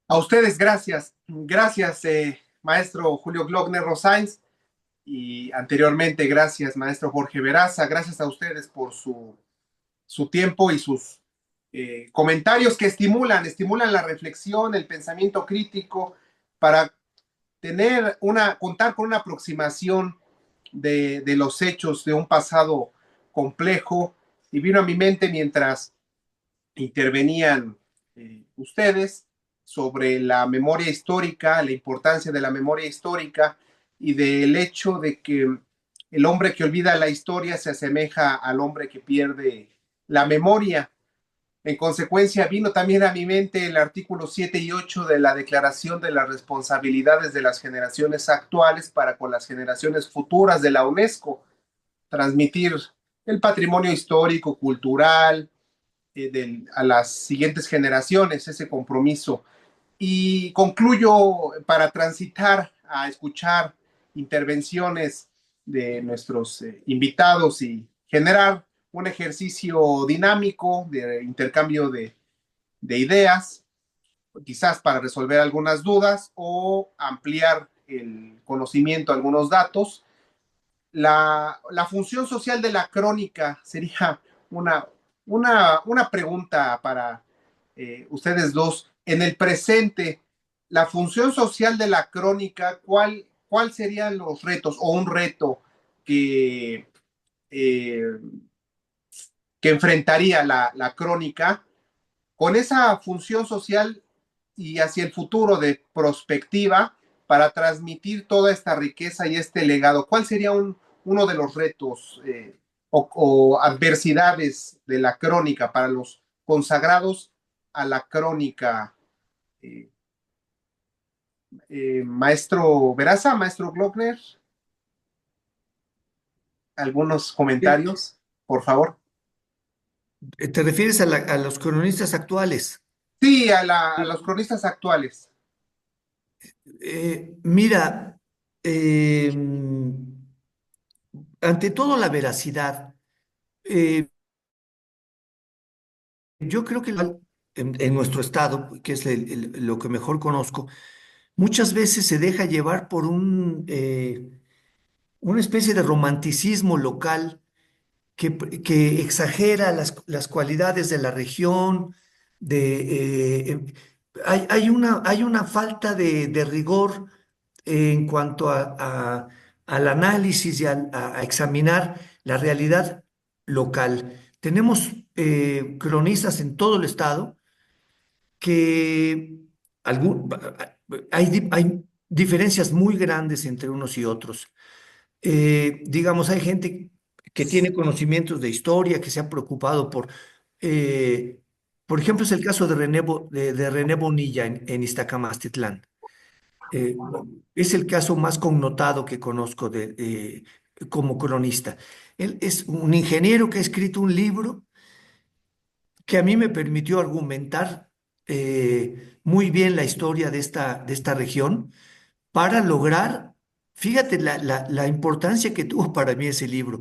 A ustedes, gracias. Gracias, maestro Julio Glockner Rosains, y anteriormente, gracias, maestro Jorge Veraza. Gracias a ustedes por su tiempo y sus comentarios que estimulan la reflexión, el pensamiento crítico, para contar con una aproximación de los hechos de un pasado complejo. Y vino a mi mente mientras intervenían ustedes sobre la memoria histórica, la importancia de la memoria histórica y del hecho de que el hombre que olvida la historia se asemeja al hombre que pierde la memoria. En consecuencia, vino también a mi mente el artículo 7 y 8 de la Declaración de las Responsabilidades de las Generaciones Actuales para con las generaciones futuras de la UNESCO, transmitir el patrimonio histórico, cultural, a las siguientes generaciones, ese compromiso. Y concluyo para transitar a escuchar intervenciones de nuestros invitados y generar un ejercicio dinámico de intercambio de ideas, quizás para resolver algunas dudas o ampliar el conocimiento, algunos datos. La función social de la crónica sería una, una pregunta para ustedes dos. En el presente, la función social de la crónica, ¿cuál serían los retos o un reto que, eh, que enfrentaría la crónica con esa función social y hacia el futuro de prospectiva para transmitir toda esta riqueza y este legado? ¿Cuál sería uno de los retos o adversidades de la crónica para los consagrados a la crónica? Eh, maestro Veraza, maestro Glockner, algunos comentarios, por favor. ¿Te refieres a los cronistas actuales? Sí, a los cronistas actuales. Mira, eh, ante todo la veracidad, eh, yo creo que en nuestro estado, que es lo que mejor conozco, muchas veces se deja llevar por una especie de romanticismo local que exagera las cualidades de la región, hay una falta de rigor en cuanto al análisis y a examinar la realidad local. Tenemos cronistas en todo el estado que hay diferencias muy grandes entre unos y otros. Digamos, hay gente que tiene conocimientos de historia, que se ha preocupado eh, por ejemplo, es el caso de René Bonilla en Iztacamastitlán. Eh, es el caso más connotado que conozco como cronista. Él es un ingeniero que ha escrito un libro que a mí me permitió argumentar muy bien la historia de esta región para lograr, fíjate la importancia que tuvo para mí ese libro,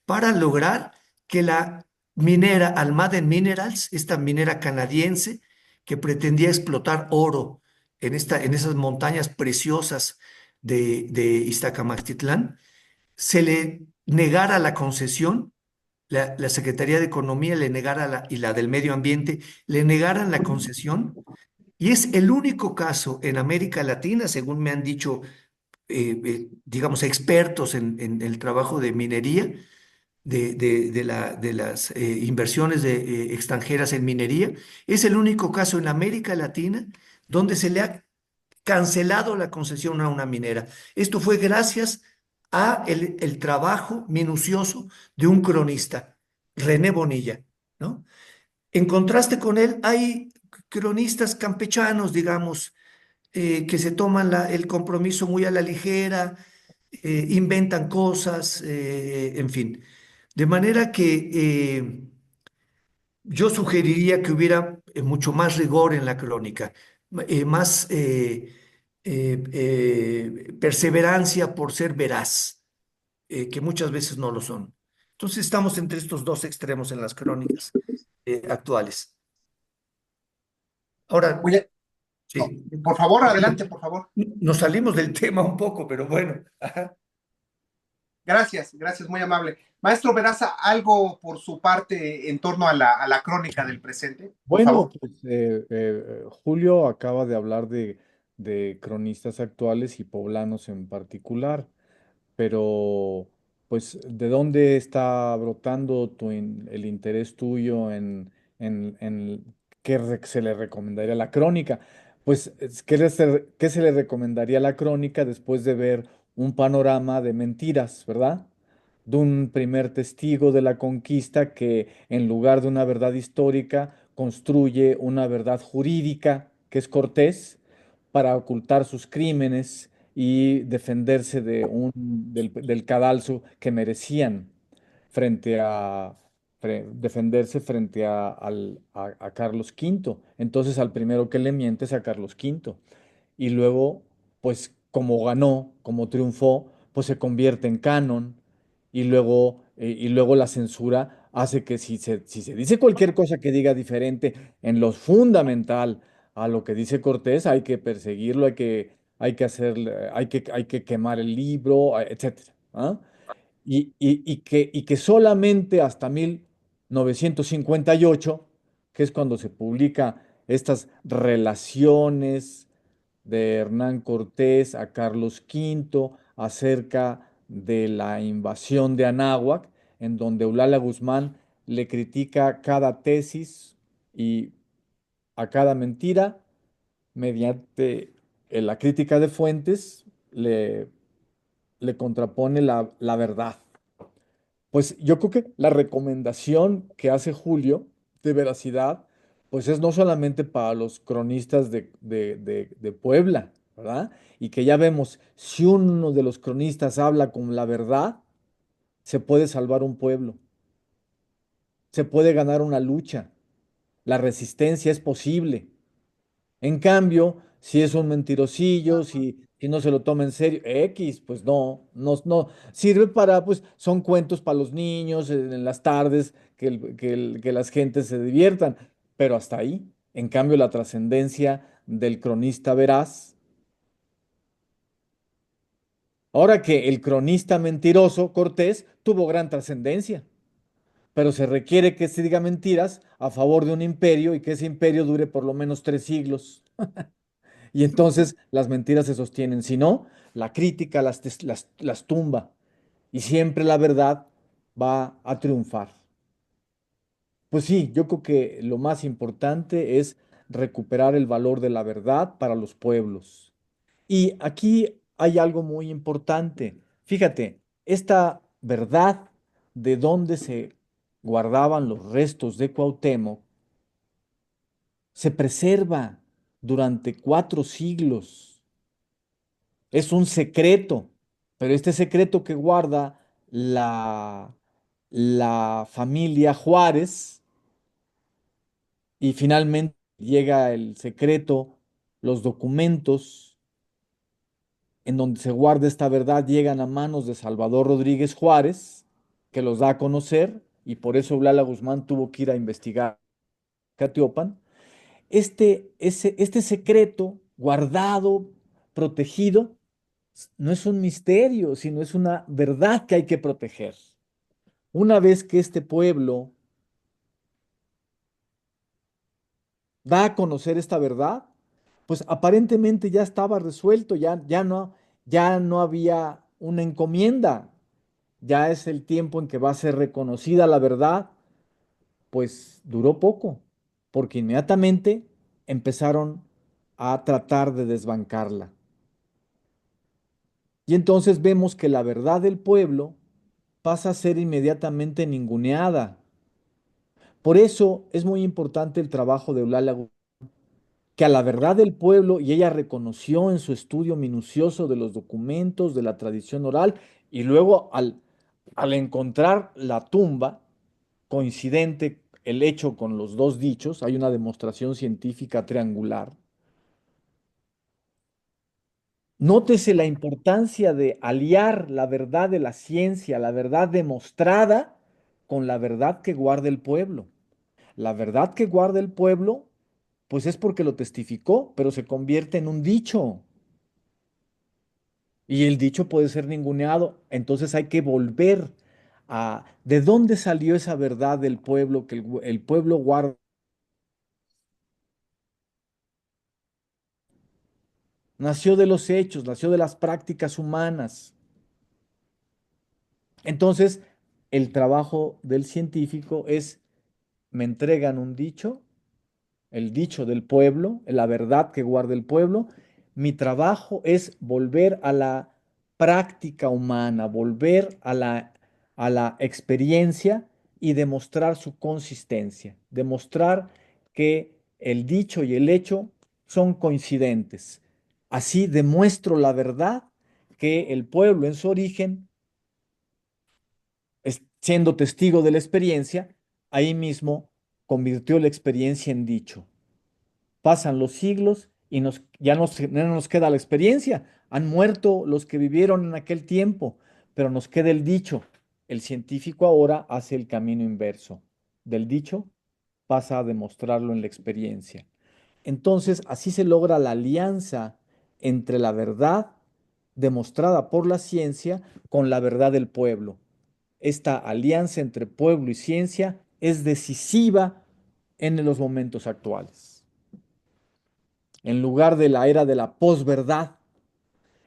para lograr que la minera Almaden Minerals, esta minera canadiense que pretendía explotar oro en esas montañas preciosas de Iztacamastitlán, se le negara la concesión la Secretaría de Economía le negara y la del Medio Ambiente le negaran la concesión. Y es el único caso en América Latina, según me han dicho, digamos, expertos en el trabajo de minería, de las inversiones extranjeras en minería, es el único caso en América Latina donde se le ha cancelado la concesión a una minera. Esto fue gracias a el trabajo minucioso de un cronista, René Bonilla, ¿no? En contraste con él, hay cronistas campechanos, digamos, que se toman el compromiso muy a la ligera, inventan cosas, en fin. De manera que yo sugeriría que hubiera mucho más rigor en la crónica, más perseverancia por ser veraz, que muchas veces no lo son. Entonces estamos entre estos dos extremos en las crónicas actuales. Ahora, Oye, no, sí, por favor, adelante, por favor. nos salimos del tema un poco, pero bueno. Ajá. Gracias, gracias, muy amable. Maestro Veraza, algo por su parte en torno a la crónica del presente, por Bueno, favor. pues Julio acaba de hablar de cronistas actuales y poblanos en particular, pero pues ¿de dónde está brotando el interés tuyo en se le recomendaría a la crónica? Pues, ¿qué se le recomendaría a la crónica después de ver un panorama de mentiras, ¿verdad? De un primer testigo de la conquista que en lugar de una verdad histórica construye una verdad jurídica, que es Cortés, para ocultar sus crímenes y defenderse del cadalso que merecían frente defenderse frente a Carlos V. Entonces al primero que le miente es a Carlos V. Y luego, pues como ganó, como triunfó, pues se convierte en canon. Y luego la censura hace que si se dice cualquier cosa que diga diferente en lo fundamental a lo que dice Cortés, hay que perseguirlo, hay que quemar el libro, etcétera. ¿Ah? Y que solamente hasta 1958, que es cuando se publica estas relaciones de Hernán Cortés a Carlos V acerca de la invasión de Anáhuac, en donde Eulalia Guzmán le critica cada tesis y a cada mentira mediante la crítica de fuentes, le contrapone la verdad. Pues yo creo que la recomendación que hace Julio de veracidad, pues es no solamente para los cronistas de Puebla, ¿verdad? Y que ya vemos, si uno de los cronistas habla con la verdad, se puede salvar un pueblo, se puede ganar una lucha, la resistencia es posible. En cambio, si es un mentirosillo, si no se lo toma en serio, X, pues no, sirve pues son cuentos para los niños en las tardes, que las gentes se diviertan, pero hasta ahí. En cambio, la trascendencia del cronista veraz, ahora que el cronista mentiroso, Cortés, tuvo gran trascendencia, pero se requiere que se diga mentiras a favor de un imperio y que ese imperio dure por lo menos 3 siglos. Y entonces las mentiras se sostienen. Si no, la crítica las tumba. Y siempre la verdad va a triunfar. Pues sí, yo creo que lo más importante es recuperar el valor de la verdad para los pueblos. Y aquí hay algo muy importante. Fíjate, esta verdad de dónde se guardaban los restos de Cuauhtémoc se preserva durante 4 siglos. Es un secreto, pero este secreto que guarda la familia Juárez, y finalmente llega el secreto, los documentos en donde se guarda esta verdad llegan a manos de Salvador Rodríguez Juárez, que los da a conocer, y por eso Eulalia Guzmán tuvo que ir a investigar a Teopan. Este secreto guardado, protegido, no es un misterio, sino es una verdad que hay que proteger. Una vez que este pueblo da a conocer esta verdad, pues aparentemente ya estaba resuelto, ya no había una encomienda, ya es el tiempo en que va a ser reconocida la verdad, pues duró poco, porque inmediatamente empezaron a tratar de desbancarla. Y entonces vemos que la verdad del pueblo pasa a ser inmediatamente ninguneada. Por eso es muy importante el trabajo de Eulalia, que a la verdad del pueblo, y ella reconoció en su estudio minucioso de los documentos, de la tradición oral, y luego al encontrar la tumba, coincidente el hecho con los dos dichos, hay una demostración científica triangular. Nótese la importancia de aliar la verdad de la ciencia, la verdad demostrada, con la verdad que guarda el pueblo. La verdad que guarda el pueblo, pues es porque lo testificó, pero se convierte en un dicho. Y el dicho puede ser ninguneado. Entonces hay que volver a de dónde salió esa verdad del pueblo, que el pueblo guarda. Nació de los hechos, nació de las prácticas humanas. Entonces, el trabajo del científico es, me entregan un dicho, el dicho del pueblo, la verdad que guarda el pueblo. Mi trabajo es volver a la práctica humana, volver a la experiencia y demostrar su consistencia, demostrar que el dicho y el hecho son coincidentes. Así demuestro la verdad que el pueblo en su origen, siendo testigo de la experiencia, ahí mismo convirtió la experiencia en dicho. Pasan los siglos y no nos queda la experiencia. Han muerto los que vivieron en aquel tiempo, pero nos queda el dicho. El científico ahora hace el camino inverso. Del dicho pasa a demostrarlo en la experiencia. Entonces, así se logra la alianza entre la verdad demostrada por la ciencia con la verdad del pueblo. Esta alianza entre pueblo y ciencia es decisiva en los momentos actuales. En lugar de la era de la posverdad,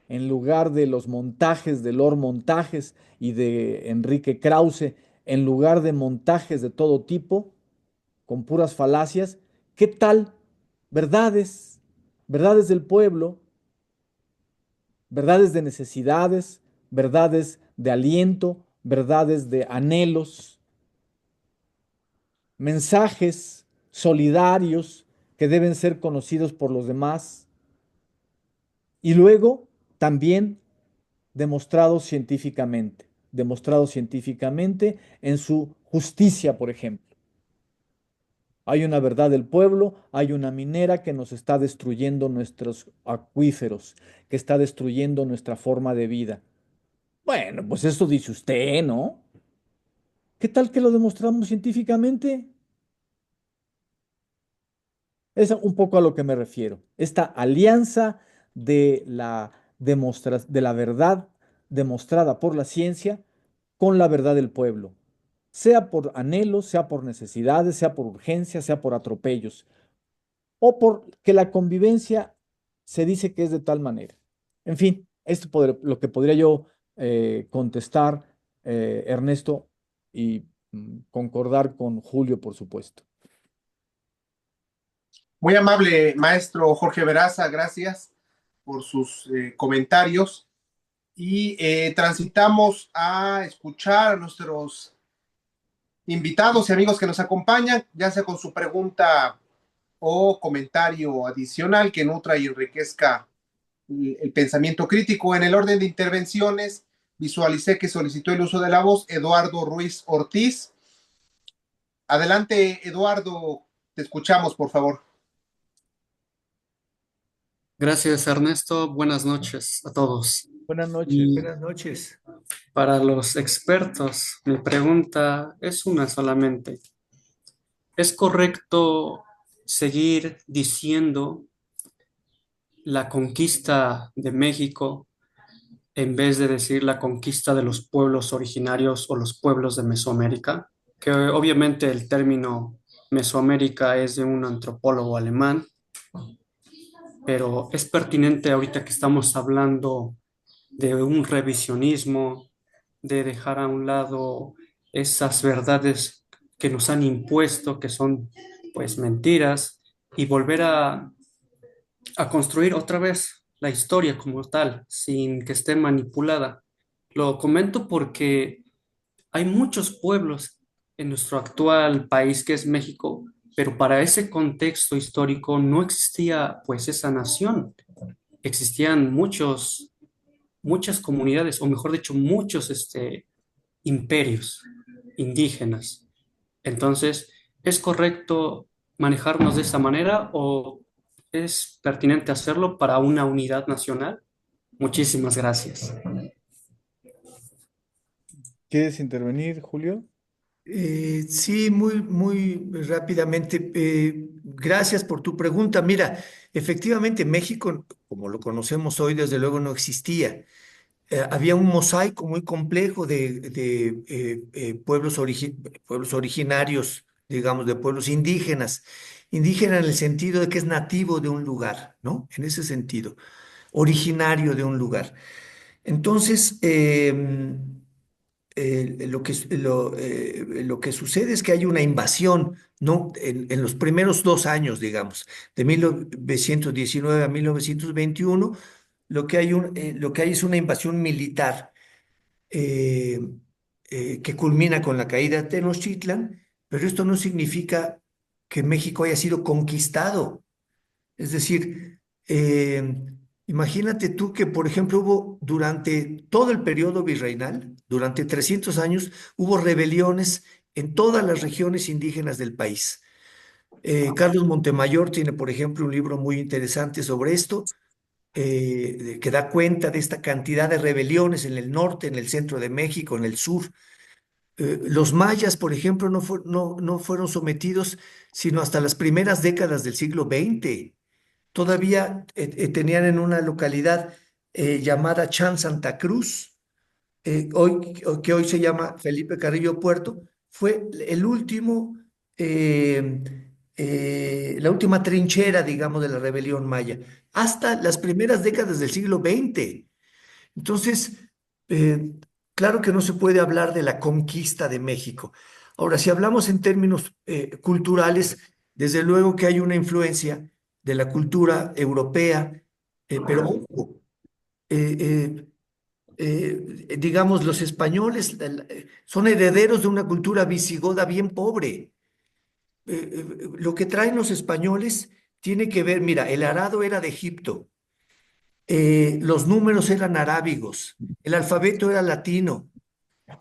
en lugar de los montajes de Lord Montajes y de Enrique Krause, en lugar de montajes de todo tipo, con puras falacias, ¿qué tal verdades, verdades del pueblo, verdades de necesidades, verdades de aliento, verdades de anhelos, mensajes solidarios que deben ser conocidos por los demás? Y luego también demostrado científicamente en su justicia, por ejemplo. Hay una verdad del pueblo, hay una minera que nos está destruyendo nuestros acuíferos, que está destruyendo nuestra forma de vida. Bueno, pues eso dice usted, ¿no? ¿Qué tal que lo demostramos científicamente? Es un poco a lo que me refiero. Esta alianza de la verdad demostrada por la ciencia con la verdad del pueblo, sea por anhelos, sea por necesidades, sea por urgencias, sea por atropellos, o por que la convivencia se dice que es de tal manera. En fin, lo que podría yo contestar, Ernesto, y concordar con Julio, por supuesto. Muy amable, maestro Jorge Veraza, gracias por sus comentarios. Y transitamos a escuchar a nuestros invitados y amigos que nos acompañan, ya sea con su pregunta o comentario adicional que nutra y enriquezca el pensamiento crítico. En el orden de intervenciones, visualicé que solicitó el uso de la voz Eduardo Ruiz Ortiz. Adelante, Eduardo, te escuchamos, por favor. Gracias, Ernesto. Buenas noches a todos. Buenas noches. Y Buenas noches. para los expertos, mi pregunta es una solamente. ¿Es correcto seguir diciendo la conquista de México en vez de decir la conquista de los pueblos originarios o los pueblos de Mesoamérica, que obviamente el término Mesoamérica es de un antropólogo alemán, pero es pertinente ahorita que estamos hablando de un revisionismo, de dejar a un lado esas verdades que nos han impuesto, que son pues mentiras, y volver a construir otra vez la historia como tal, sin que esté manipulada. Lo comento porque hay muchos pueblos en nuestro actual país que es México, pero para ese contexto histórico no existía pues esa nación. Existían muchas comunidades, o mejor dicho, muchos imperios indígenas. Entonces, ¿es correcto manejarnos de esa manera o es pertinente hacerlo para una unidad nacional? Muchísimas gracias. ¿Quieres intervenir, Julio? Sí, muy rápidamente. Gracias por tu pregunta. Mira, efectivamente, México, como lo conocemos hoy, desde luego no existía. Había un mosaico muy complejo de pueblos originarios, digamos, de pueblos indígenas. Indígena en el sentido de que es nativo de un lugar, ¿no? En ese sentido, originario de un lugar. Entonces, lo que sucede es que hay una invasión, ¿no? En los primeros 2 años, digamos, de 1919 a 1921, lo que hay es una invasión militar eh, que culmina con la caída de Tenochtitlan, pero esto no significa que México haya sido conquistado. Es decir, imagínate tú que, por ejemplo, hubo durante todo el periodo virreinal, durante 300 años, hubo rebeliones en todas las regiones indígenas del país. Carlos Montemayor tiene, por ejemplo, un libro muy interesante sobre esto, que da cuenta de esta cantidad de rebeliones en el norte, en el centro de México, en el sur. Los mayas, por ejemplo, no fueron sometidos sino hasta las primeras décadas del siglo XX. Todavía tenían en una localidad llamada Chan Santa Cruz, que hoy se llama Felipe Carrillo Puerto, fue el último, eh, la última trinchera, digamos, de la rebelión maya, hasta las primeras décadas del siglo XX. Entonces, eh, claro que no se puede hablar de la conquista de México. Ahora, si hablamos en términos culturales, desde luego que hay una influencia de la cultura europea, pero ojo, eh, digamos, los españoles son herederos de una cultura visigoda bien pobre. Lo que traen los españoles tiene que ver, mira, el arado era de Egipto, los números eran arábigos, el alfabeto era latino,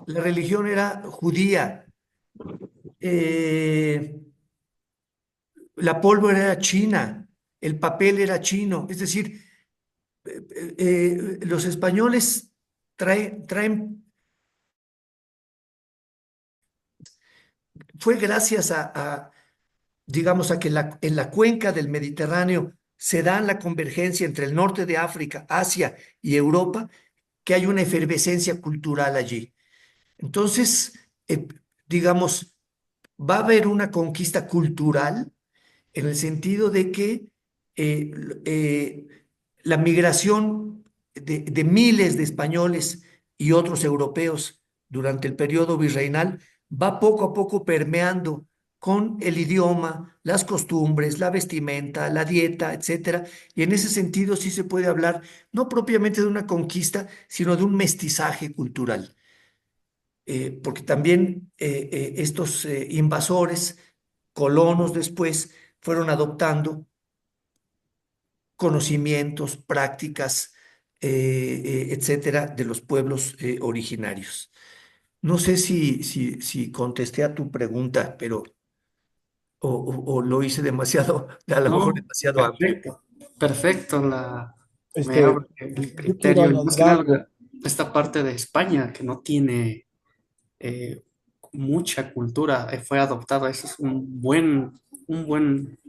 la religión era judía, eh, la pólvora era china, el papel era chino. Es decir, los españoles traen, fue gracias digamos, a que en la cuenca del Mediterráneo se da la convergencia entre el norte de África, Asia y Europa, que hay una efervescencia cultural allí. Entonces, digamos, va a haber una conquista cultural en el sentido de que eh, eh, la migración de miles de españoles y otros europeos durante el periodo virreinal va poco a poco permeando con el idioma, las costumbres, la vestimenta, la dieta, etcétera. Y en ese sentido sí se puede hablar no propiamente de una conquista, sino de un mestizaje cultural. Porque también estos invasores, colonos después, fueron adoptando conocimientos, prácticas, etcétera, de los pueblos originarios. No sé si contesté a tu pregunta, pero o lo hice demasiado, a lo mejor No, demasiado amplio. perfecto, perfecto. Me Este, abre el yo quiero criterio y más añadir que algo. nada esta parte de España que no tiene mucha cultura, fue adoptada. Eso es un buen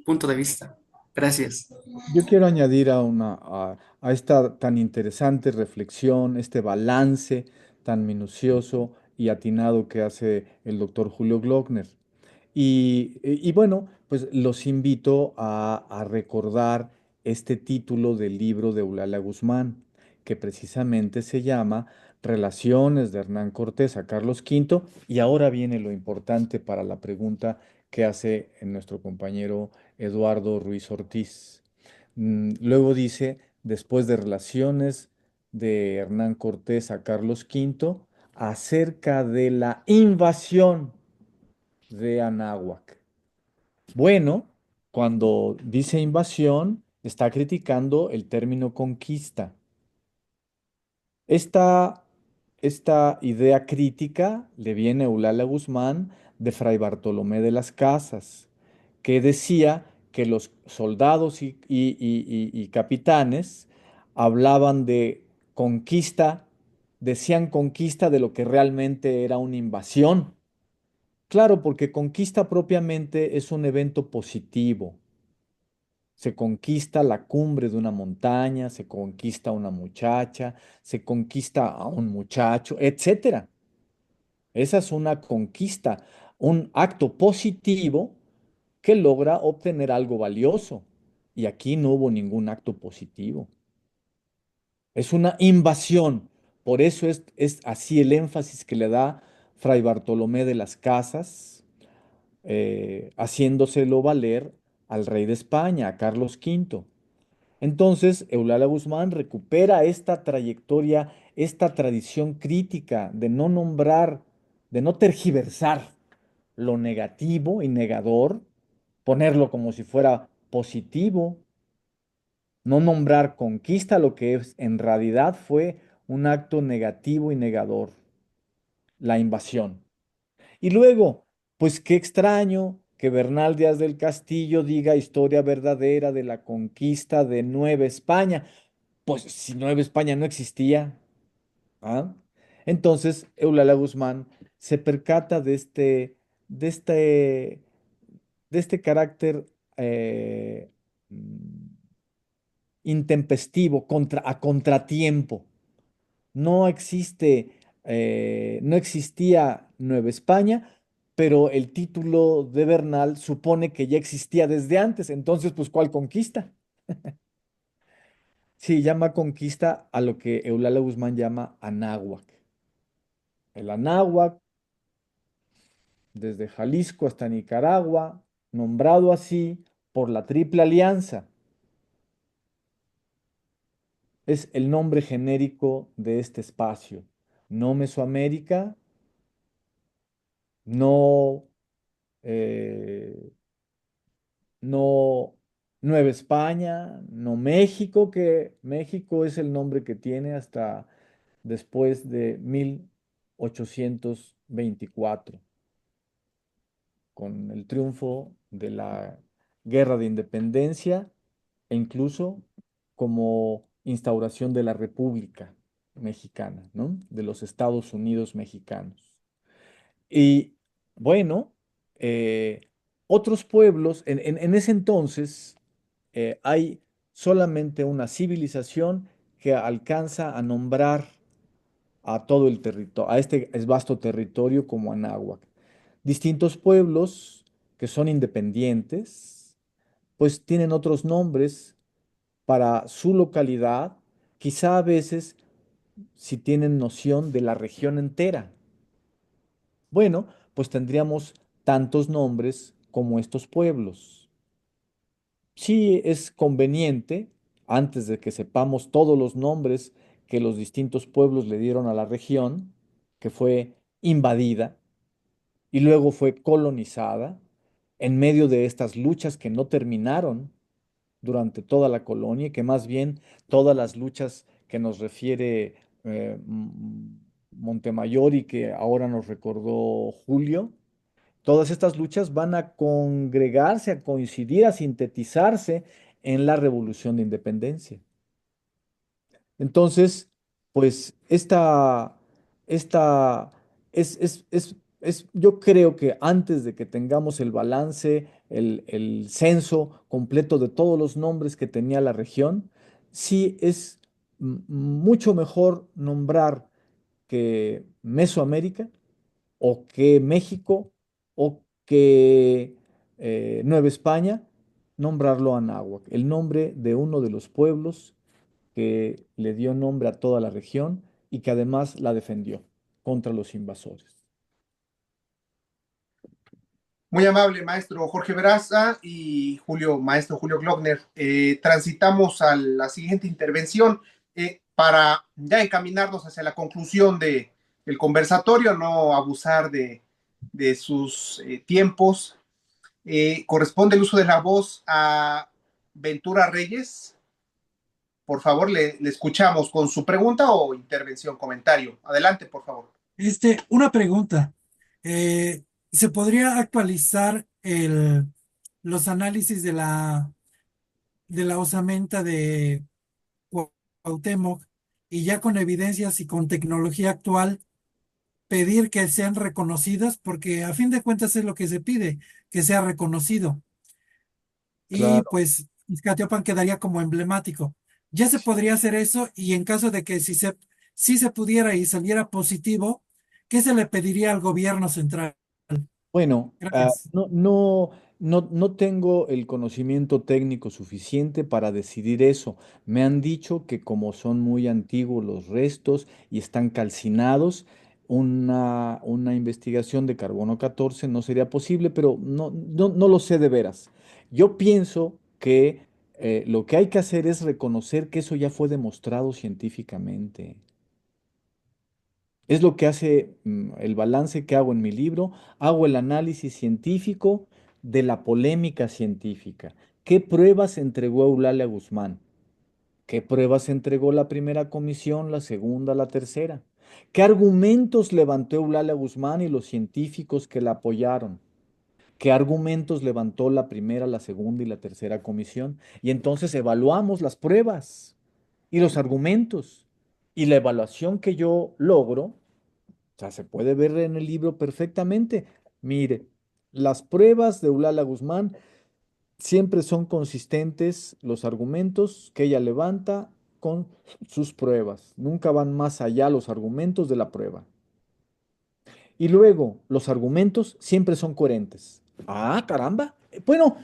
punto de vista. Gracias. Yo quiero añadir a esta tan interesante reflexión, este balance tan minucioso y atinado que hace el doctor Julio Glockner. Y bueno, pues los invito a recordar este título del libro de Eulalia Guzmán, que precisamente se llama Relaciones de Hernán Cortés a Carlos V. Y ahora viene lo importante para la pregunta que hace nuestro compañero Eduardo Ruiz Ortiz. Luego dice, después de Relaciones de Hernán Cortés a Carlos V, acerca de la invasión de Anáhuac. Bueno, cuando dice invasión, está criticando el término conquista. Esta, esta idea crítica le viene a Eulalia Guzmán de Fray Bartolomé de las Casas, que decía que los soldados y capitanes hablaban de conquista, decían conquista de lo que realmente era una invasión. Claro, porque conquista propiamente es un evento positivo. Se conquista la cumbre de una montaña, se conquista a una muchacha, se conquista a un muchacho, etcétera. Esa es una conquista, un acto positivo que logra obtener algo valioso. Y aquí no hubo ningún acto positivo. Es una invasión. Por eso es así el énfasis que le da Fray Bartolomé de las Casas, haciéndoselo valer al rey de España, a Carlos V. Entonces, Eulalia Guzmán recupera esta trayectoria, esta tradición crítica de no nombrar, de no tergiversar lo negativo y negador, ponerlo como si fuera positivo, no nombrar conquista lo que es, en realidad fue un acto negativo y negador, la invasión. Y luego, pues qué extraño que Bernal Díaz del Castillo diga historia verdadera de la conquista de Nueva España. Pues si Nueva España no existía, ¿ah? Entonces, Eulalia Guzmán se percata de este, de este carácter mm, intempestivo, a contratiempo. No existe, no existía Nueva España, pero el título de Bernal supone que ya existía desde antes. Entonces, pues, ¿cuál conquista? Sí, llama conquista a lo que Eulalia Guzmán llama Anáhuac. El Anáhuac, desde Jalisco hasta Nicaragua, nombrado así por la Triple Alianza, es el nombre genérico de este espacio. No Mesoamérica, no, eh, no Nueva España, no México, que México es el nombre que tiene hasta después de 1824, con el triunfo de la Guerra de Independencia e incluso como instauración de la República Mexicana, ¿no? De los Estados Unidos mexicanos. Y bueno, otros pueblos, en ese entonces hay solamente una civilización que alcanza a nombrar a todo el territorio, a este vasto territorio como Anáhuac. Distintos pueblos que son independientes, pues tienen otros nombres para su localidad, quizá a veces si tienen noción de la región entera. Bueno, pues tendríamos tantos nombres como estos pueblos. Sí es conveniente, antes de que sepamos todos los nombres que los distintos pueblos le dieron a la región, que fue invadida y luego fue colonizada, en medio de estas luchas que no terminaron durante toda la colonia y que más bien todas las luchas que nos refiere Montemayor y que ahora nos recordó Julio, todas estas luchas van a congregarse, a coincidir, a sintetizarse en la Revolución de Independencia. Entonces, pues esta es Yo creo que antes de que tengamos el balance, el censo completo de todos los nombres que tenía la región, sí es mucho mejor nombrar que Mesoamérica o que México o que Nueva España, nombrarlo Anáhuac, el nombre de uno de los pueblos que le dio nombre a toda la región y que además la defendió contra los invasores. Muy amable, maestro Jorge Veraza y maestro Julio Glockner. Transitamos a la siguiente intervención para ya encaminarnos hacia la conclusión del conversatorio, no abusar de sus tiempos. Corresponde el uso de la voz a Ventura Reyes. Por favor, le escuchamos con su pregunta o intervención, comentario. Adelante, por favor. Una pregunta. ¿Se podría actualizar los análisis de la osamenta de Cuauhtémoc y ya con evidencias y con tecnología actual pedir que sean reconocidas? Porque a fin de cuentas es lo que se pide, que sea reconocido. Y Claro. pues Izcatiopan quedaría como emblemático. Ya se podría hacer eso y en caso de que si se pudiera y saliera positivo, ¿qué se le pediría al gobierno central? Bueno, Gracias. no tengo el conocimiento técnico suficiente para decidir eso. Me han dicho que como son muy antiguos los restos y están calcinados, una investigación de carbono 14 no sería posible, pero no lo sé de veras. Yo pienso que lo que hay que hacer es reconocer que eso ya fue demostrado científicamente. Es lo que hace el balance que hago en mi libro. Hago el análisis científico de la polémica científica. ¿Qué pruebas entregó Eulalia Guzmán? ¿Qué pruebas entregó la primera comisión, la segunda, la tercera? ¿Qué argumentos levantó Eulalia Guzmán y los científicos que la apoyaron? ¿Qué argumentos levantó la primera, la segunda y la tercera comisión? Y entonces evaluamos las pruebas y los argumentos. Y la evaluación que yo logro, o sea, se puede ver en el libro perfectamente. Mire, las pruebas de Eulalia Guzmán siempre son consistentes, los argumentos que ella levanta con sus pruebas. Nunca van más allá los argumentos de la prueba. Y luego, los argumentos siempre son coherentes. Ah, caramba. Bueno,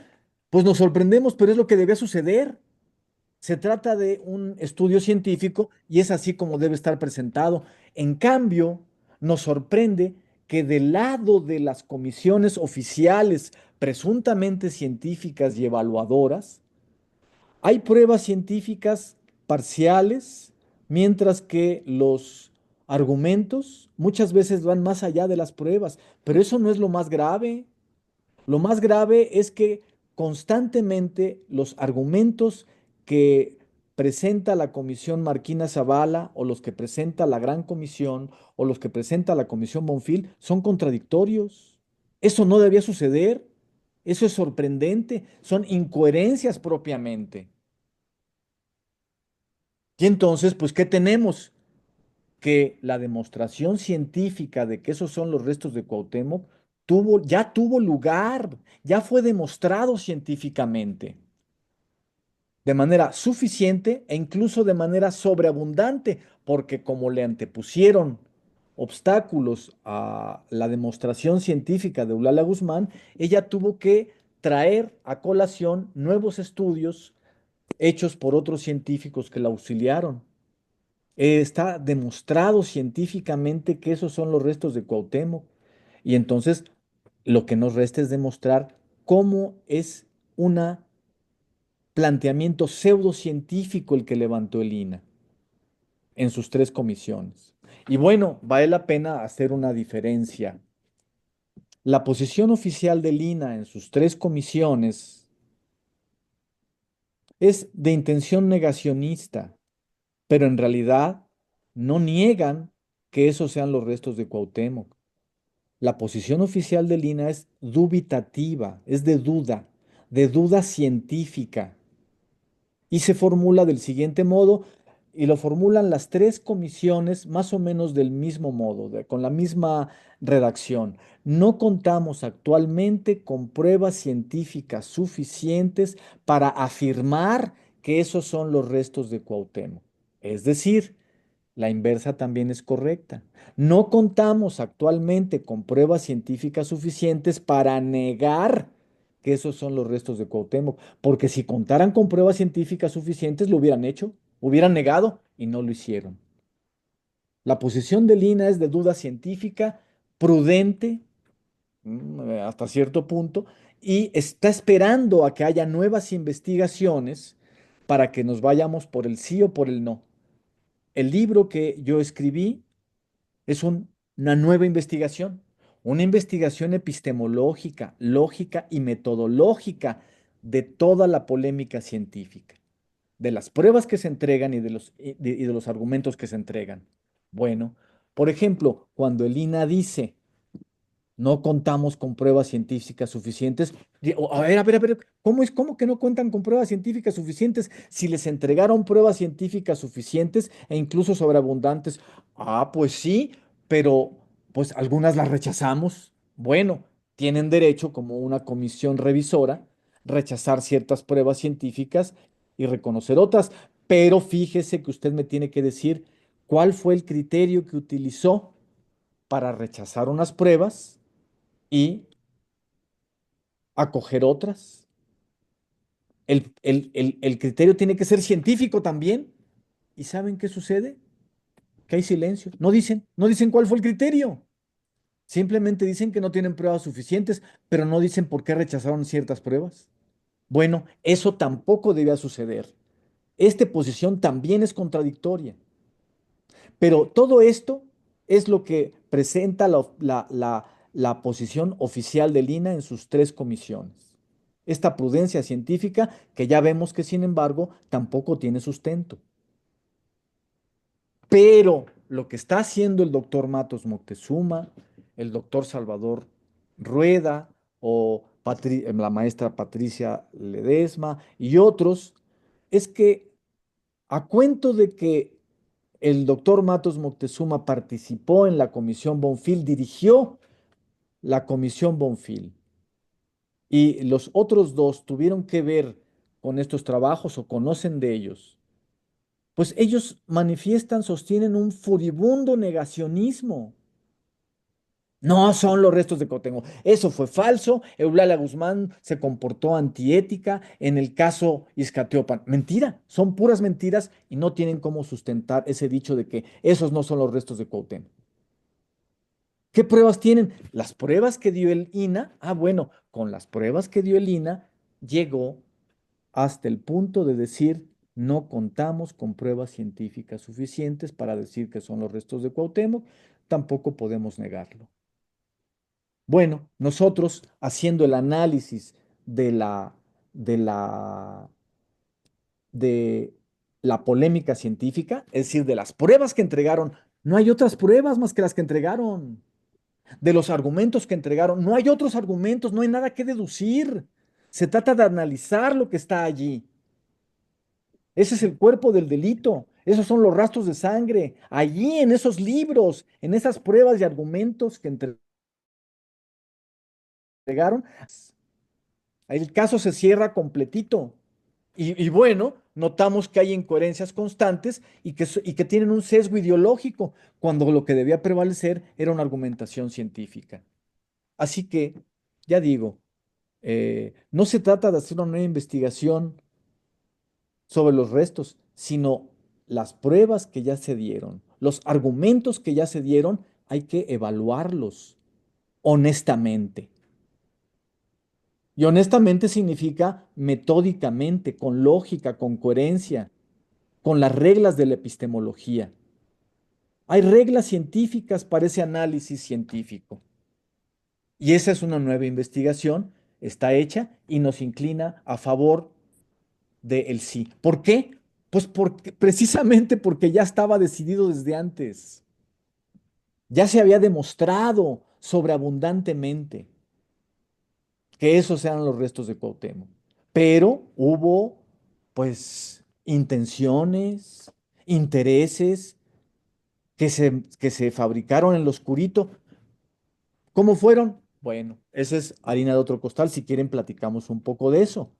pues nos sorprendemos, pero es lo que debía suceder. Se trata de un estudio científico y es así como debe estar presentado. En cambio, nos sorprende que del lado de las comisiones oficiales, presuntamente científicas y evaluadoras, hay pruebas científicas parciales, mientras que los argumentos muchas veces van más allá de las pruebas. Pero eso no es lo más grave. Lo más grave es que constantemente los argumentos que presenta la Comisión Marquina Zavala o los que presenta la Gran Comisión o los que presenta la Comisión Bonfil son contradictorios. Eso no debía suceder. Eso es sorprendente. Son incoherencias propiamente. Y entonces, pues, ¿qué tenemos? Que la demostración científica de que esos son los restos de Cuauhtémoc ya tuvo lugar, ya fue demostrado científicamente, de manera suficiente e incluso de manera sobreabundante, porque como le antepusieron obstáculos a la demostración científica de Eulalia Guzmán, ella tuvo que traer a colación nuevos estudios hechos por otros científicos que la auxiliaron. Está demostrado científicamente que esos son los restos de Cuauhtémoc. Y entonces lo que nos resta es demostrar cómo es un planteamiento pseudocientífico el que levantó el INAH en sus tres comisiones. Y bueno, vale la pena hacer una diferencia. La posición oficial del INAH en sus tres comisiones es de intención negacionista, pero en realidad no niegan que esos sean los restos de Cuauhtémoc. La posición oficial del INAH es dubitativa, es de duda científica. Y se formula del siguiente modo, y lo formulan las tres comisiones más o menos del mismo modo, con la misma redacción. No contamos actualmente con pruebas científicas suficientes para afirmar que esos son los restos de Cuauhtémoc. Es decir, la inversa también es correcta. No contamos actualmente con pruebas científicas suficientes para negar que esos son los restos de Cuauhtémoc, porque si contaran con pruebas científicas suficientes lo hubieran hecho, hubieran negado y no lo hicieron. La posición de Lina es de duda científica, prudente, hasta cierto punto, y está esperando a que haya nuevas investigaciones para que nos vayamos por el sí o por el no. El libro que yo escribí es una nueva investigación, una investigación epistemológica, lógica y metodológica de toda la polémica científica, de las pruebas que se entregan y de los argumentos que se entregan. Bueno, por ejemplo, cuando el INA dice no contamos con pruebas científicas suficientes. A ver, ¿cómo que no cuentan con pruebas científicas suficientes si les entregaron pruebas científicas suficientes e incluso sobreabundantes? Ah, pues sí, pero pues algunas las rechazamos. Bueno, tienen derecho como una comisión revisora rechazar ciertas pruebas científicas y reconocer otras, pero fíjese que usted me tiene que decir cuál fue el criterio que utilizó para rechazar unas pruebas y acoger otras. El criterio tiene que ser científico también. ¿Y saben qué sucede? Que hay silencio. No dicen cuál fue el criterio. Simplemente dicen que no tienen pruebas suficientes, pero no dicen por qué rechazaron ciertas pruebas. Bueno, eso tampoco debía suceder. Esta posición también es contradictoria. Pero todo esto es lo que presenta la posición oficial del INA en sus tres comisiones. Esta prudencia científica que ya vemos que, sin embargo, tampoco tiene sustento. Pero lo que está haciendo el doctor Matos Moctezuma, el doctor Salvador Rueda o la maestra Patricia Ledesma y otros, es que a cuento de que el doctor Matos Moctezuma participó en la Comisión Bonfil, dirigió la Comisión Bonfil, y los otros dos tuvieron que ver con estos trabajos o conocen de ellos, pues ellos manifiestan, sostienen un furibundo negacionismo. No son los restos de Cuauhtémoc. Eso fue falso. Eulalia Guzmán se comportó antiética en el caso Izcatiopan. Mentira, son puras mentiras y no tienen cómo sustentar ese dicho de que esos no son los restos de Cuauhtémoc. ¿Qué pruebas tienen? Las pruebas que dio el INA. Ah, bueno, con las pruebas que dio el INA llegó hasta el punto de decir no contamos con pruebas científicas suficientes para decir que son los restos de Cuauhtémoc. Tampoco podemos negarlo. Bueno, nosotros haciendo el análisis de de la, de la polémica científica, es decir, de las pruebas que entregaron, no hay otras pruebas más que las que entregaron. De los argumentos que entregaron, no hay otros argumentos, no hay nada que deducir. Se trata de analizar lo que está allí. Ese es el cuerpo del delito. Esos son los rastros de sangre. Allí en esos libros, en esas pruebas y argumentos que entregaron, el caso se cierra completito. Y bueno, notamos que hay incoherencias constantes y que tienen un sesgo ideológico, cuando lo que debía prevalecer era una argumentación científica. Así que, ya digo, no se trata de hacer una nueva investigación sobre los restos, sino las pruebas que ya se dieron, los argumentos que ya se dieron, hay que evaluarlos honestamente. Y honestamente significa metódicamente, con lógica, con coherencia, con las reglas de la epistemología. Hay reglas científicas para ese análisis científico. Y esa es una nueva investigación, está hecha y nos inclina a favor del sí. ¿Por qué? Pues precisamente porque ya estaba decidido desde antes. Ya se había demostrado sobreabundantemente que esos eran los restos de Cuauhtémoc. Pero hubo, pues, intenciones, intereses que se fabricaron en lo oscurito. ¿Cómo fueron? Bueno, esa es harina de otro costal. Si quieren, platicamos un poco de eso.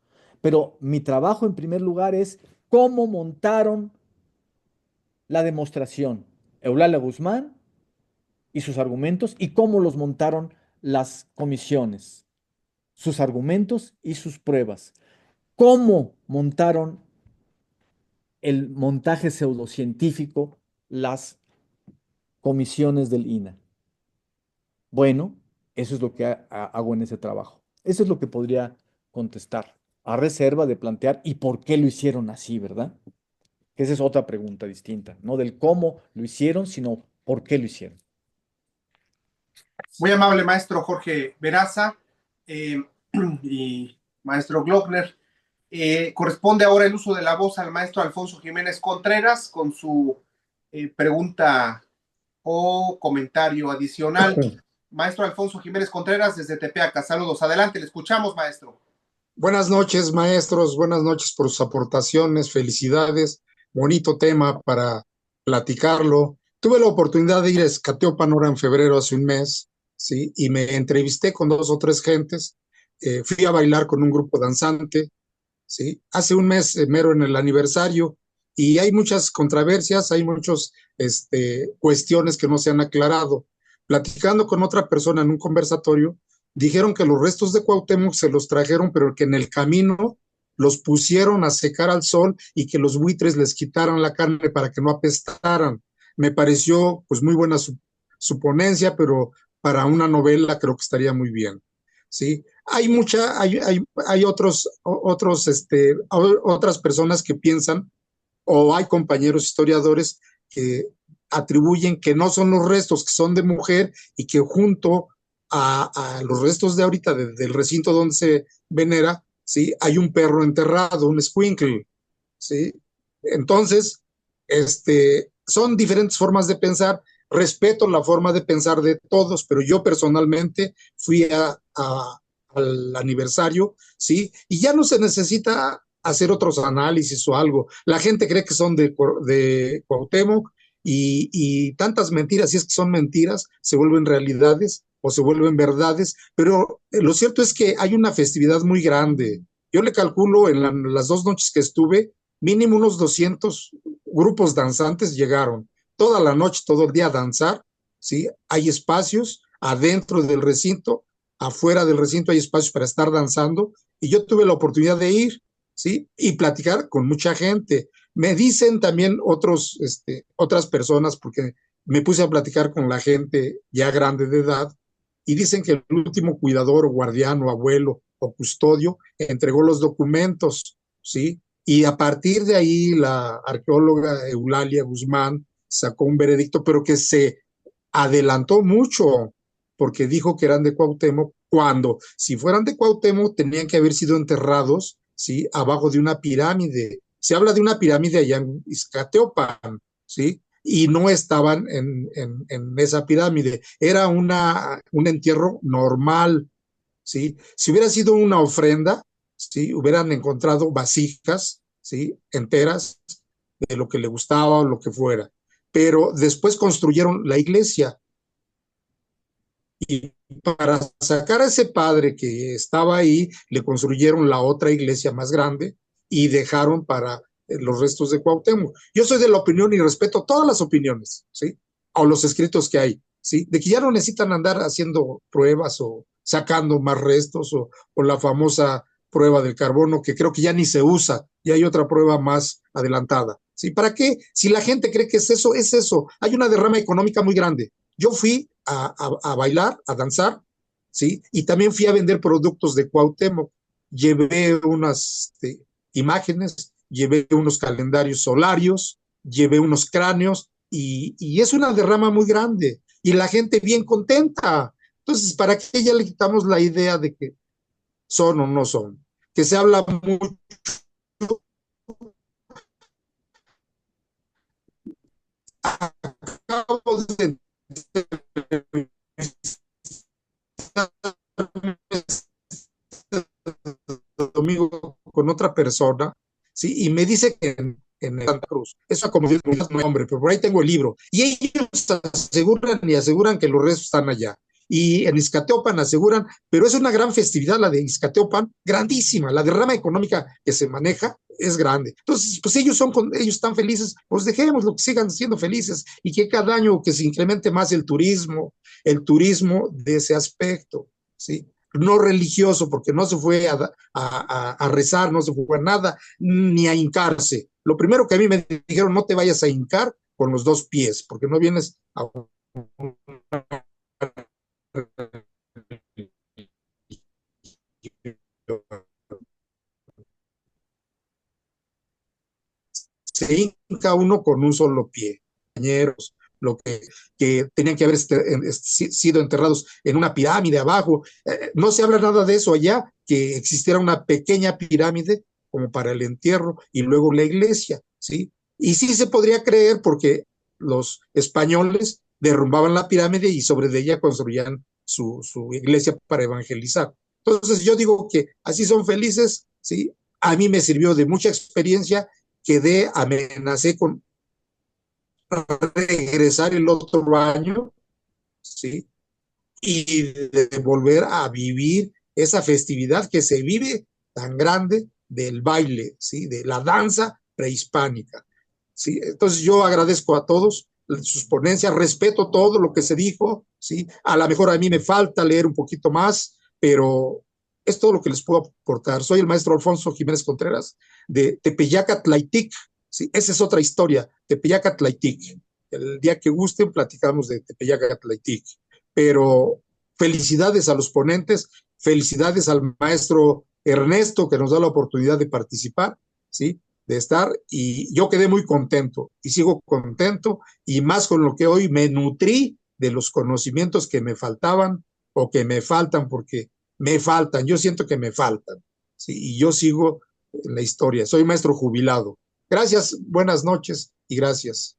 Pero mi trabajo en primer lugar es cómo montaron la demostración Eulalia Guzmán y sus argumentos y cómo los montaron las comisiones, sus argumentos y sus pruebas. ¿Cómo montaron el montaje pseudocientífico las comisiones del INAH? Bueno, eso es lo que hago en ese trabajo. Eso es lo que podría contestar, a reserva de plantear y por qué lo hicieron así, ¿verdad? Que esa es otra pregunta distinta, no del cómo lo hicieron, sino por qué lo hicieron. Muy amable maestro Jorge Veraza eh, y maestro Glockner. Corresponde ahora el uso de la voz al maestro Alfonso Jiménez Contreras con su pregunta o comentario adicional. Maestro Alfonso Jiménez Contreras desde Tepeaca. Saludos. Adelante, le escuchamos, maestro. Buenas noches, maestros. Buenas noches por sus aportaciones. Felicidades. Bonito tema para platicarlo. Tuve la oportunidad de ir a Escateopan ahora en febrero, hace un mes, ¿sí? Y me entrevisté con 2 o 3 gentes. Fui a bailar con un grupo danzante, ¿sí? Hace un mes, mero en el aniversario, y hay muchas controversias, hay muchas cuestiones que no se han aclarado. Platicando con otra persona en un conversatorio, dijeron que los restos de Cuauhtémoc se los trajeron, pero que en el camino los pusieron a secar al sol y que los buitres les quitaran la carne para que no apestaran. Me pareció pues muy buena su ponencia, pero para una novela creo que estaría muy bien, ¿sí? Hay otras personas que piensan, o hay compañeros historiadores que atribuyen que no son los restos, que son de mujer y que junto a los restos de ahorita del recinto donde se venera, ¿sí? Hay un perro enterrado, un escuincle, ¿sí? Entonces, son diferentes formas de pensar. Respeto la forma de pensar de todos, pero yo personalmente fui al aniversario, ¿sí? Y ya no se necesita hacer otros análisis o algo. La gente cree que son de Cuauhtémoc y tantas mentiras, si es que son mentiras, se vuelven realidades o se vuelven verdades, pero lo cierto es que hay una festividad muy grande. Yo le calculo en las 2 noches que estuve, mínimo unos 200 grupos danzantes llegaron toda la noche, todo el día a danzar, ¿sí? Hay espacios adentro del recinto, afuera del recinto hay espacios para estar danzando, y yo tuve la oportunidad de ir, ¿sí? Y platicar con mucha gente. Me dicen también otras personas, porque me puse a platicar con la gente ya grande de edad, y dicen que el último cuidador o guardián o abuelo o custodio entregó los documentos, ¿sí? Y a partir de ahí la arqueóloga Eulalia Guzmán sacó un veredicto, pero que se adelantó mucho, porque dijo que eran de Cuauhtémoc, cuando si fueran de Cuauhtémoc tenían que haber sido enterrados, ¿sí? Abajo de una pirámide. Se habla de una pirámide allá en Izcateopan, ¿sí? Y no estaban en esa pirámide. Era un entierro normal, ¿sí? Si hubiera sido una ofrenda, ¿sí? Hubieran encontrado vasijas, ¿sí? Enteras de lo que le gustaba o lo que fuera. Pero después construyeron la iglesia, y para sacar a ese padre que estaba ahí, le construyeron la otra iglesia más grande y dejaron para los restos de Cuauhtémoc. Yo soy de la opinión y respeto todas las opiniones, ¿sí? O los escritos que hay, ¿sí? De que ya no necesitan andar haciendo pruebas o sacando más restos, o la famosa prueba del carbono, que creo que ya ni se usa, y hay otra prueba más adelantada, ¿sí? ¿Para qué? Si la gente cree que es eso, es eso. Hay una derrama económica muy grande. Yo fui a bailar, a danzar, ¿sí? Y también fui a vender productos de Cuauhtémoc. Llevé unas imágenes, llevé unos calendarios solarios, llevé unos cráneos, y es una derrama muy grande. Y la gente bien contenta. Entonces, ¿para qué ya le quitamos la idea de que son o no son? Que se habla mucho. Acabo de domingo con otra persona, ¿sí? Y me dice que en Santa Cruz restos. Eso como dice no, hombre, pero por ahí tengo el libro. Y ellos aseguran que los restos están allá. Y en Izcateopan aseguran, pero es una gran festividad la de Izcateopan, grandísima, la derrama económica que se maneja es grande. Entonces, pues ellos están felices, pues dejémoslo que sigan siendo felices y que cada año que se incremente más el turismo de ese aspecto, ¿sí? No religioso, porque no se fue a rezar, no se fue a nada, ni a hincarse. Lo primero que a mí me dijeron, no te vayas a hincar con los dos pies, porque no vienes a se hinca uno con un solo pie. Compañeros, que tenían que haber sido enterrados en una pirámide abajo. No se habla nada de eso allá, que existiera una pequeña pirámide como para el entierro y luego la iglesia, ¿sí? Y sí se podría creer porque los españoles derrumbaban la pirámide y sobre de ella construían su iglesia para evangelizar. Entonces yo digo que así son felices, ¿sí? A mí me sirvió de mucha experiencia, amenacé con regresar el otro año, ¿sí? Y de volver a vivir esa festividad que se vive tan grande del baile, ¿sí? De la danza prehispánica, ¿sí? Entonces yo agradezco a todos sus ponencias, respeto todo lo que se dijo, ¿sí? A lo mejor a mí me falta leer un poquito más, pero es todo lo que les puedo aportar. Soy el maestro Alfonso Jiménez Contreras de Tepeyac-Atlaitic, ¿sí? Esa es otra historia, Tepeyac-Atlaitic. El día que gusten platicamos de Tepeyac-Atlaitic. Pero felicidades a los ponentes, felicidades al maestro Ernesto que nos da la oportunidad de participar, ¿sí? De estar, y yo quedé muy contento y sigo contento y más con lo que hoy me nutrí de los conocimientos que me faltaban o que me faltan, porque me faltan, yo siento que me faltan, ¿sí? Y yo sigo en la historia, soy maestro jubilado. Gracias, buenas noches y gracias.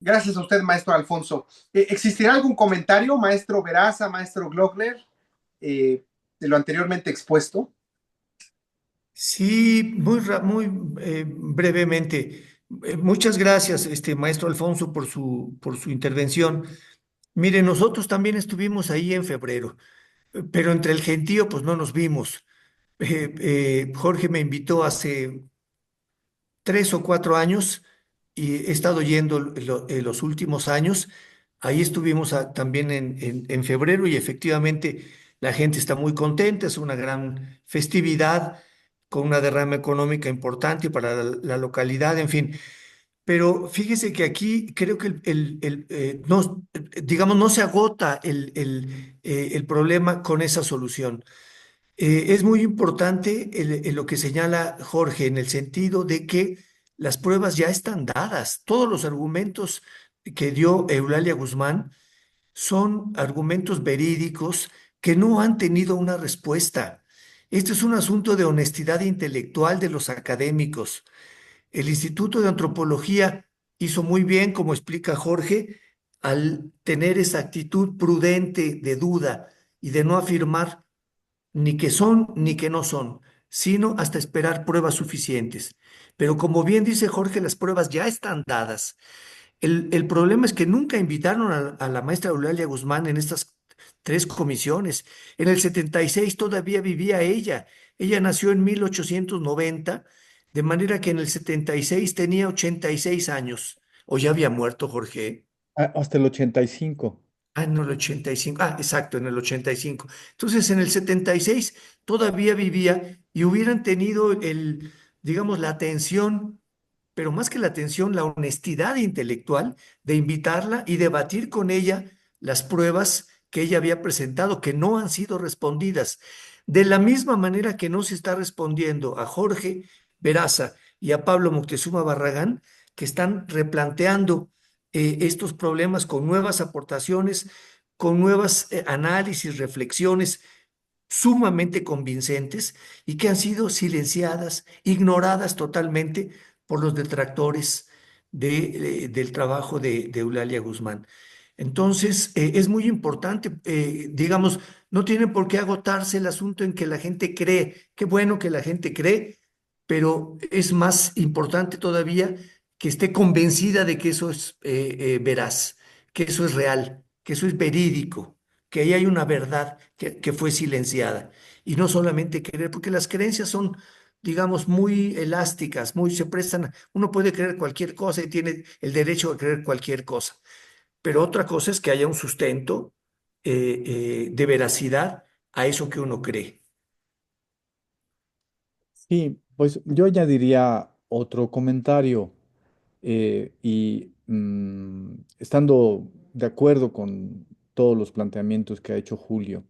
Gracias a usted, maestro Alfonso. ¿Existirá algún comentario, maestro Veraza, maestro Glockner, de lo anteriormente expuesto? Sí, muy brevemente. Muchas gracias, maestro Alfonso, por su intervención. Mire, nosotros también estuvimos ahí en febrero, pero entre el gentío, pues no nos vimos. Jorge me invitó hace 3 o 4 años y he estado yendo los últimos años. Ahí estuvimos también en febrero y efectivamente la gente está muy contenta, es una gran festividad con una derrama económica importante para la localidad, en fin. Pero fíjese que aquí creo que no, digamos, no se agota el problema con esa solución. Es muy importante lo que señala Jorge en el sentido de que las pruebas ya están dadas. Todos los argumentos que dio Eulalia Guzmán son argumentos verídicos que no han tenido una respuesta. Este es un asunto de honestidad intelectual de los académicos. El Instituto de Antropología hizo muy bien, como explica Jorge, al tener esa actitud prudente de duda y de no afirmar ni que son ni que no son, sino hasta esperar pruebas suficientes. Pero como bien dice Jorge, las pruebas ya están dadas. El problema es que nunca invitaron a la maestra Eulalia Guzmán en estas 3 comisiones. En el 76 todavía vivía ella. Ella nació en 1890, de manera que en el 76 tenía 86 años. ¿O ya había muerto, Jorge? Hasta el 85. Ah, en el 85. Ah, exacto, en el 85. Entonces, en el 76 todavía vivía y hubieran tenido digamos, la atención, pero más que la atención, la honestidad intelectual de invitarla y debatir con ella las pruebas que ella había presentado, que no han sido respondidas. De la misma manera que no se está respondiendo a Jorge Veraza y a Pablo Moctezuma Barragán, que están replanteando estos problemas con nuevas aportaciones, con nuevas análisis, reflexiones sumamente convincentes y que han sido silenciadas, ignoradas totalmente por los detractores del trabajo de Eulalia Guzmán. Entonces, es muy importante, digamos, no tiene por qué agotarse el asunto en que la gente cree. Qué bueno que la gente cree, pero es más importante todavía que esté convencida de que eso es veraz, que eso es real, que eso es verídico, que ahí hay una verdad que fue silenciada. Y no solamente creer, porque las creencias son, digamos, muy elásticas, muy se prestan, uno puede creer cualquier cosa y tiene el derecho a creer cualquier cosa, pero otra cosa es que haya un sustento de veracidad a eso que uno cree. Sí, pues yo añadiría otro comentario estando de acuerdo con todos los planteamientos que ha hecho Julio,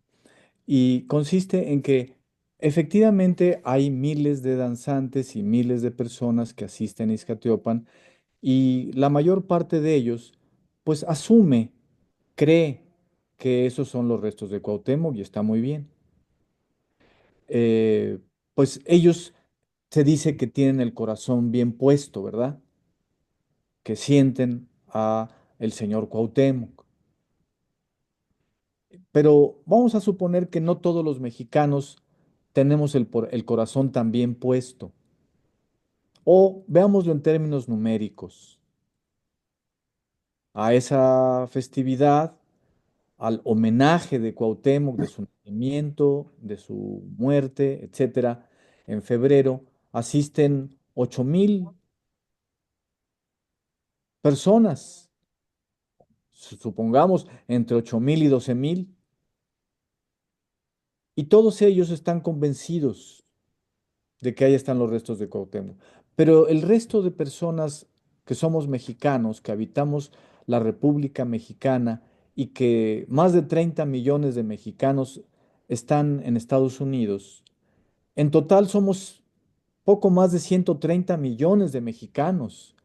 y consiste en que efectivamente hay miles de danzantes y miles de personas que asisten a Izcatiopan y la mayor parte de ellos pues asume, cree que esos son los restos de Cuauhtémoc y está muy bien. Eh, pues ellos se dice que tienen el corazón bien puesto, ¿verdad? Que sienten a el señor Cuauhtémoc. Pero vamos a suponer que no todos los mexicanos tenemos el corazón tan bien puesto. O veámoslo en términos numéricos. A esa festividad, al homenaje de Cuauhtémoc, de su nacimiento, de su muerte, etcétera, en febrero, asisten 8,000 personas, supongamos entre 8,000 y 12,000, y todos ellos están convencidos de que ahí están los restos de Cuauhtémoc. Pero el resto de personas que somos mexicanos, que habitamos la República Mexicana y que más de 30 millones de mexicanos están en Estados Unidos, en total somos poco más de 130 millones de mexicanos.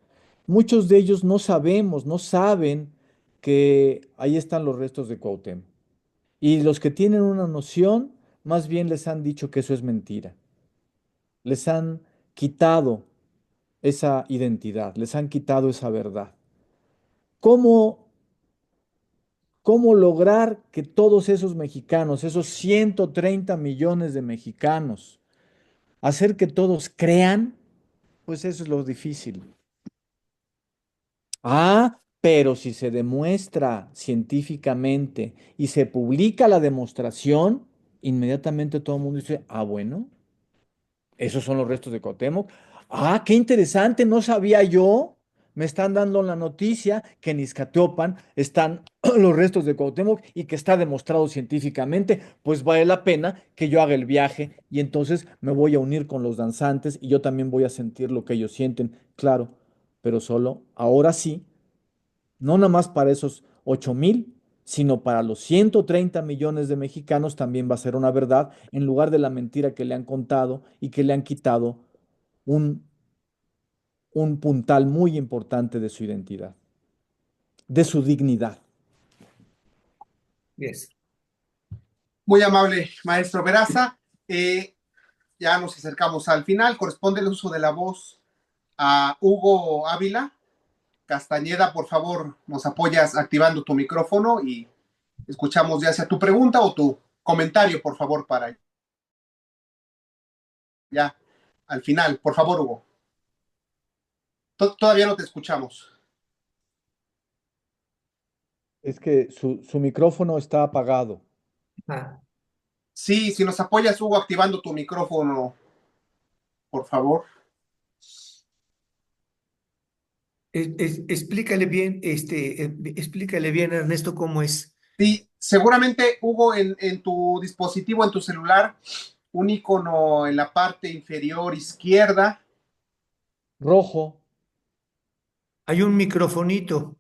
Muchos de ellos no sabemos, no saben que ahí están los restos de Cuauhtémoc. Y los que tienen una noción, más bien les han dicho que eso es mentira. Les han quitado esa identidad, les han quitado esa verdad. ¿Cómo, cómo lograr que todos esos mexicanos, esos 130 millones de mexicanos, hacer que todos crean? Pues eso es lo difícil. Ah, pero si se demuestra científicamente y se publica la demostración, inmediatamente todo el mundo dice, ah, bueno, esos son los restos de Cuauhtémoc. Ah, qué interesante, no sabía yo. Me están dando la noticia que en Izcatiopan están los restos de Cuauhtémoc y que está demostrado científicamente. Pues vale la pena que yo haga el viaje y entonces me voy a unir con los danzantes y yo también voy a sentir lo que ellos sienten, claro, pero solo ahora sí, no nada más para esos 8,000, sino para los 130 millones de mexicanos también va a ser una verdad en lugar de la mentira que le han contado y que le han quitado un, un puntal muy importante de su identidad, de su dignidad. Yes. Muy amable, maestro Veraza. Ya nos acercamos al final. Corresponde el uso de la voz a Hugo Ávila. Castañeda, por favor, nos apoyas activando tu micrófono y escuchamos ya sea tu pregunta o tu comentario, por favor, para ya al final. Por favor, Hugo. Todavía no te escuchamos. Es que su micrófono está apagado. Ah, Sí, si nos apoyas, Hugo, activando tu micrófono, por favor. explícale bien, explícale bien, Ernesto, cómo es. Sí, seguramente, Hugo, en tu dispositivo, en tu celular, un icono en la parte inferior izquierda. Rojo, Hay un microfonito.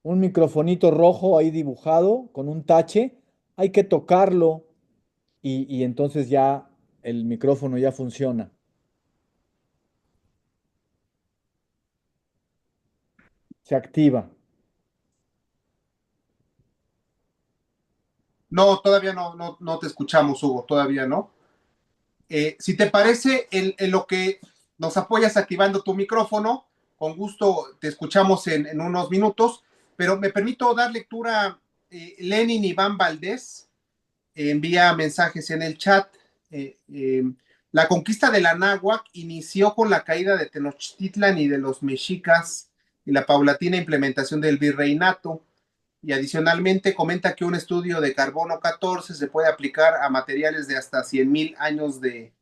un microfonito rojo ahí dibujado con un tache, hay que tocarlo y entonces ya el micrófono ya funciona. Se activa. No, todavía no te escuchamos, Hugo, todavía no. Si te parece, en lo que nos apoyas activando tu micrófono, con gusto te escuchamos en unos minutos, pero me permito dar lectura. Lenin Iván Valdés envía mensajes en el chat. La conquista de la náhuatl inició con la caída de Tenochtitlan y de los mexicas y la paulatina implementación del virreinato. Y adicionalmente comenta que un estudio de carbono 14 se puede aplicar a materiales de hasta 100,000 años de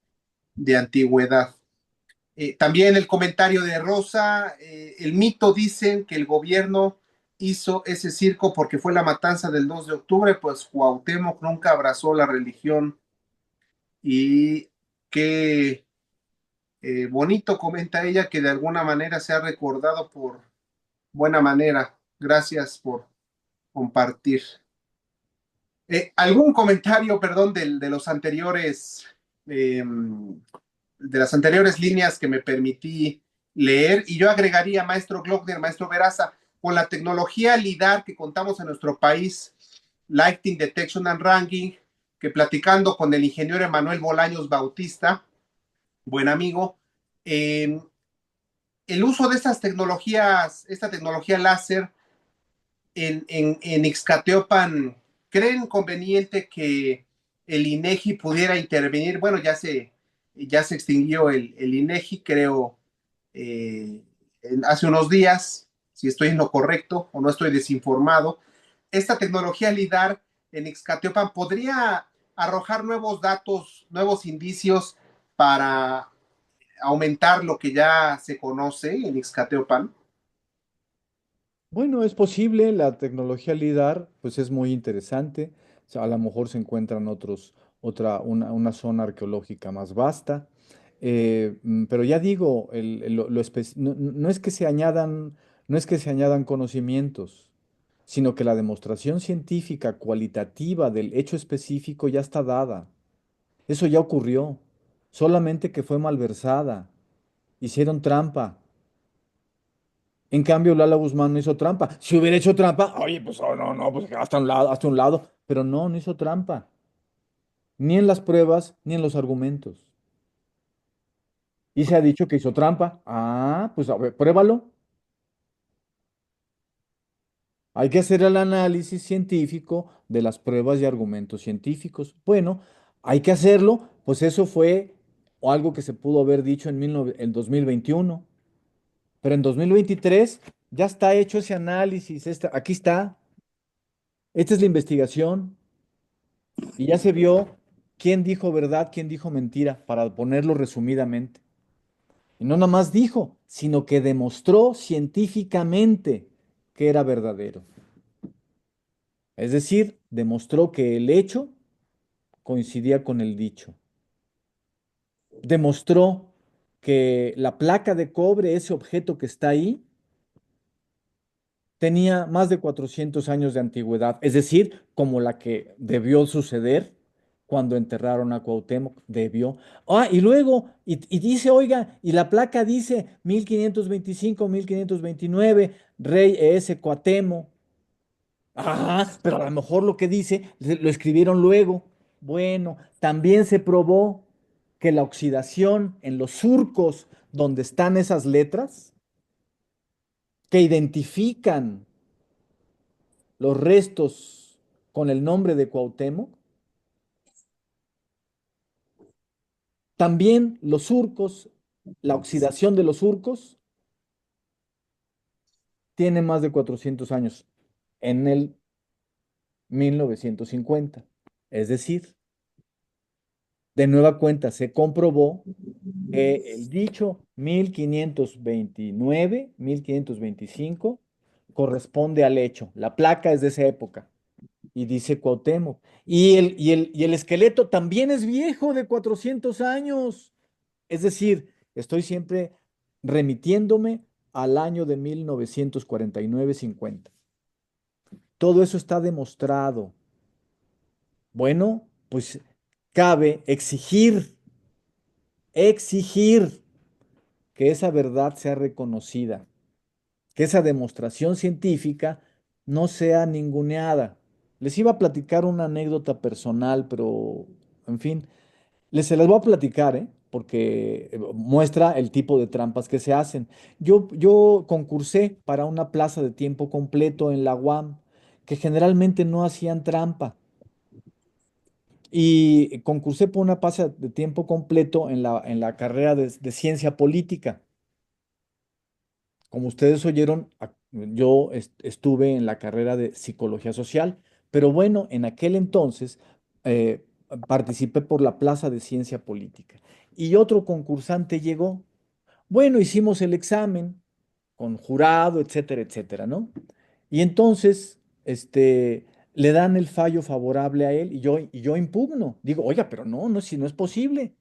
antigüedad. También el comentario de Rosa, el mito dicen que el gobierno hizo ese circo porque fue la matanza del 2 de octubre, pues Cuauhtémoc nunca abrazó la religión y qué bonito, comenta ella, que de alguna manera se ha recordado por buena manera. Gracias por compartir. ¿Algún comentario, perdón, de los anteriores, de las anteriores líneas que me permití leer? Y yo agregaría, maestro Glockner, maestro Veraza, con la tecnología LIDAR que contamos en nuestro país, Lighting Detection and Ranking, que platicando con el ingeniero Emanuel Bolaños Bautista, buen amigo, el uso de estas tecnologías, esta tecnología láser en Ixcateopan, ¿creen conveniente que el INEGI pudiera intervenir? Bueno, ya se extinguió el INEGI, creo, hace unos días, si estoy en lo correcto o no estoy desinformado. Esta tecnología LIDAR en Ixcateopan podría arrojar nuevos datos, nuevos indicios para aumentar lo que ya se conoce en Ixcateopan. Bueno, es posible, la tecnología LIDAR, pues es muy interesante. O sea, a lo mejor se encuentran una zona arqueológica más vasta. Pero ya digo, no es que se añadan, no es que se añadan conocimientos, sino que la demostración científica cualitativa del hecho específico ya está dada. Eso ya ocurrió, solamente que fue malversada. Hicieron trampa. En cambio, Lala Guzmán no hizo trampa. Si hubiera hecho trampa, oye, pues oh, no, no, pues hasta un lado. Pero no, no hizo trampa. Ni en las pruebas, ni en los argumentos. Y se ha dicho que hizo trampa. Ah, pues a ver, pruébalo. Hay que hacer el análisis científico de las pruebas y argumentos científicos. Bueno, hay que hacerlo, pues eso fue algo que se pudo haber dicho en 2021. Pero en 2023 ya está hecho ese análisis. Aquí está. Esta es la investigación. Y ya se vio quién dijo verdad, quién dijo mentira, para ponerlo resumidamente. Y no nada más dijo, sino que demostró científicamente que era verdadero. Es decir, demostró que el hecho coincidía con el dicho. Demostró que la placa de cobre, ese objeto que está ahí, tenía más de 400 años de antigüedad, es decir, como la que debió suceder cuando enterraron a Cuauhtémoc, debió. Ah, y luego, y dice, oiga, y la placa dice 1525, 1529, Rey E.S. Cuauhtémoc. Ah, pero a lo mejor lo que dice lo escribieron luego. Bueno, también se probó que la oxidación en los surcos donde están esas letras que identifican los restos con el nombre de Cuauhtémoc, también los surcos, la oxidación de los surcos tiene más de 400 años en el 1950. Es decir, de nueva cuenta se comprobó que el dicho 1529, 1525 corresponde al hecho. La placa es de esa época. Y dice Cuauhtémoc. Y el esqueleto también es viejo, de 400 años. Es decir, estoy siempre remitiéndome al año de 1949-50. Todo eso está demostrado. Bueno, pues cabe exigir que esa verdad sea reconocida, que esa demostración científica no sea ninguneada. Les iba a platicar una anécdota personal, pero, en fin, se las voy a platicar, ¿eh? Porque muestra el tipo de trampas que se hacen. Yo concursé para una plaza de tiempo completo en la UAM, que generalmente no hacían trampa. Y concursé por una plaza de tiempo completo en la carrera de ciencia política. Como ustedes oyeron, yo estuve en la carrera de psicología social, pero bueno, en aquel entonces eh, participé por la plaza de ciencia política. Y otro concursante llegó. Bueno, hicimos el examen con jurado, etcétera, etcétera, ¿no? Y entonces, le dan el fallo favorable a él y yo impugno. Digo, oiga, pero no, no, si no es posible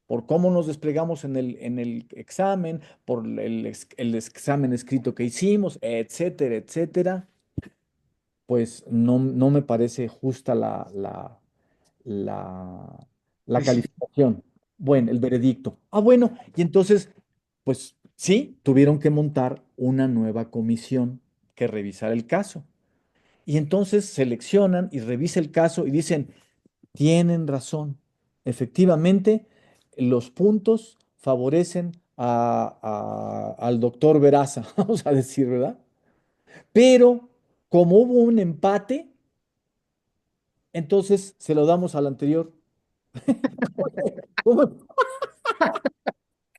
por cómo nos desplegamos en el examen, por el examen escrito que hicimos, etcétera, etcétera, pues no, no me parece justa la, la Pues sí. calificación. Bueno, el veredicto. Ah, bueno, y entonces, pues sí, tuvieron que montar una nueva comisión que revisar el caso. Y entonces seleccionan y revisa el caso y dicen, tienen razón. Efectivamente, los puntos favorecen al doctor Veraza, vamos a decir, ¿verdad? Pero como hubo un empate, entonces se lo damos al anterior. ¿Cómo?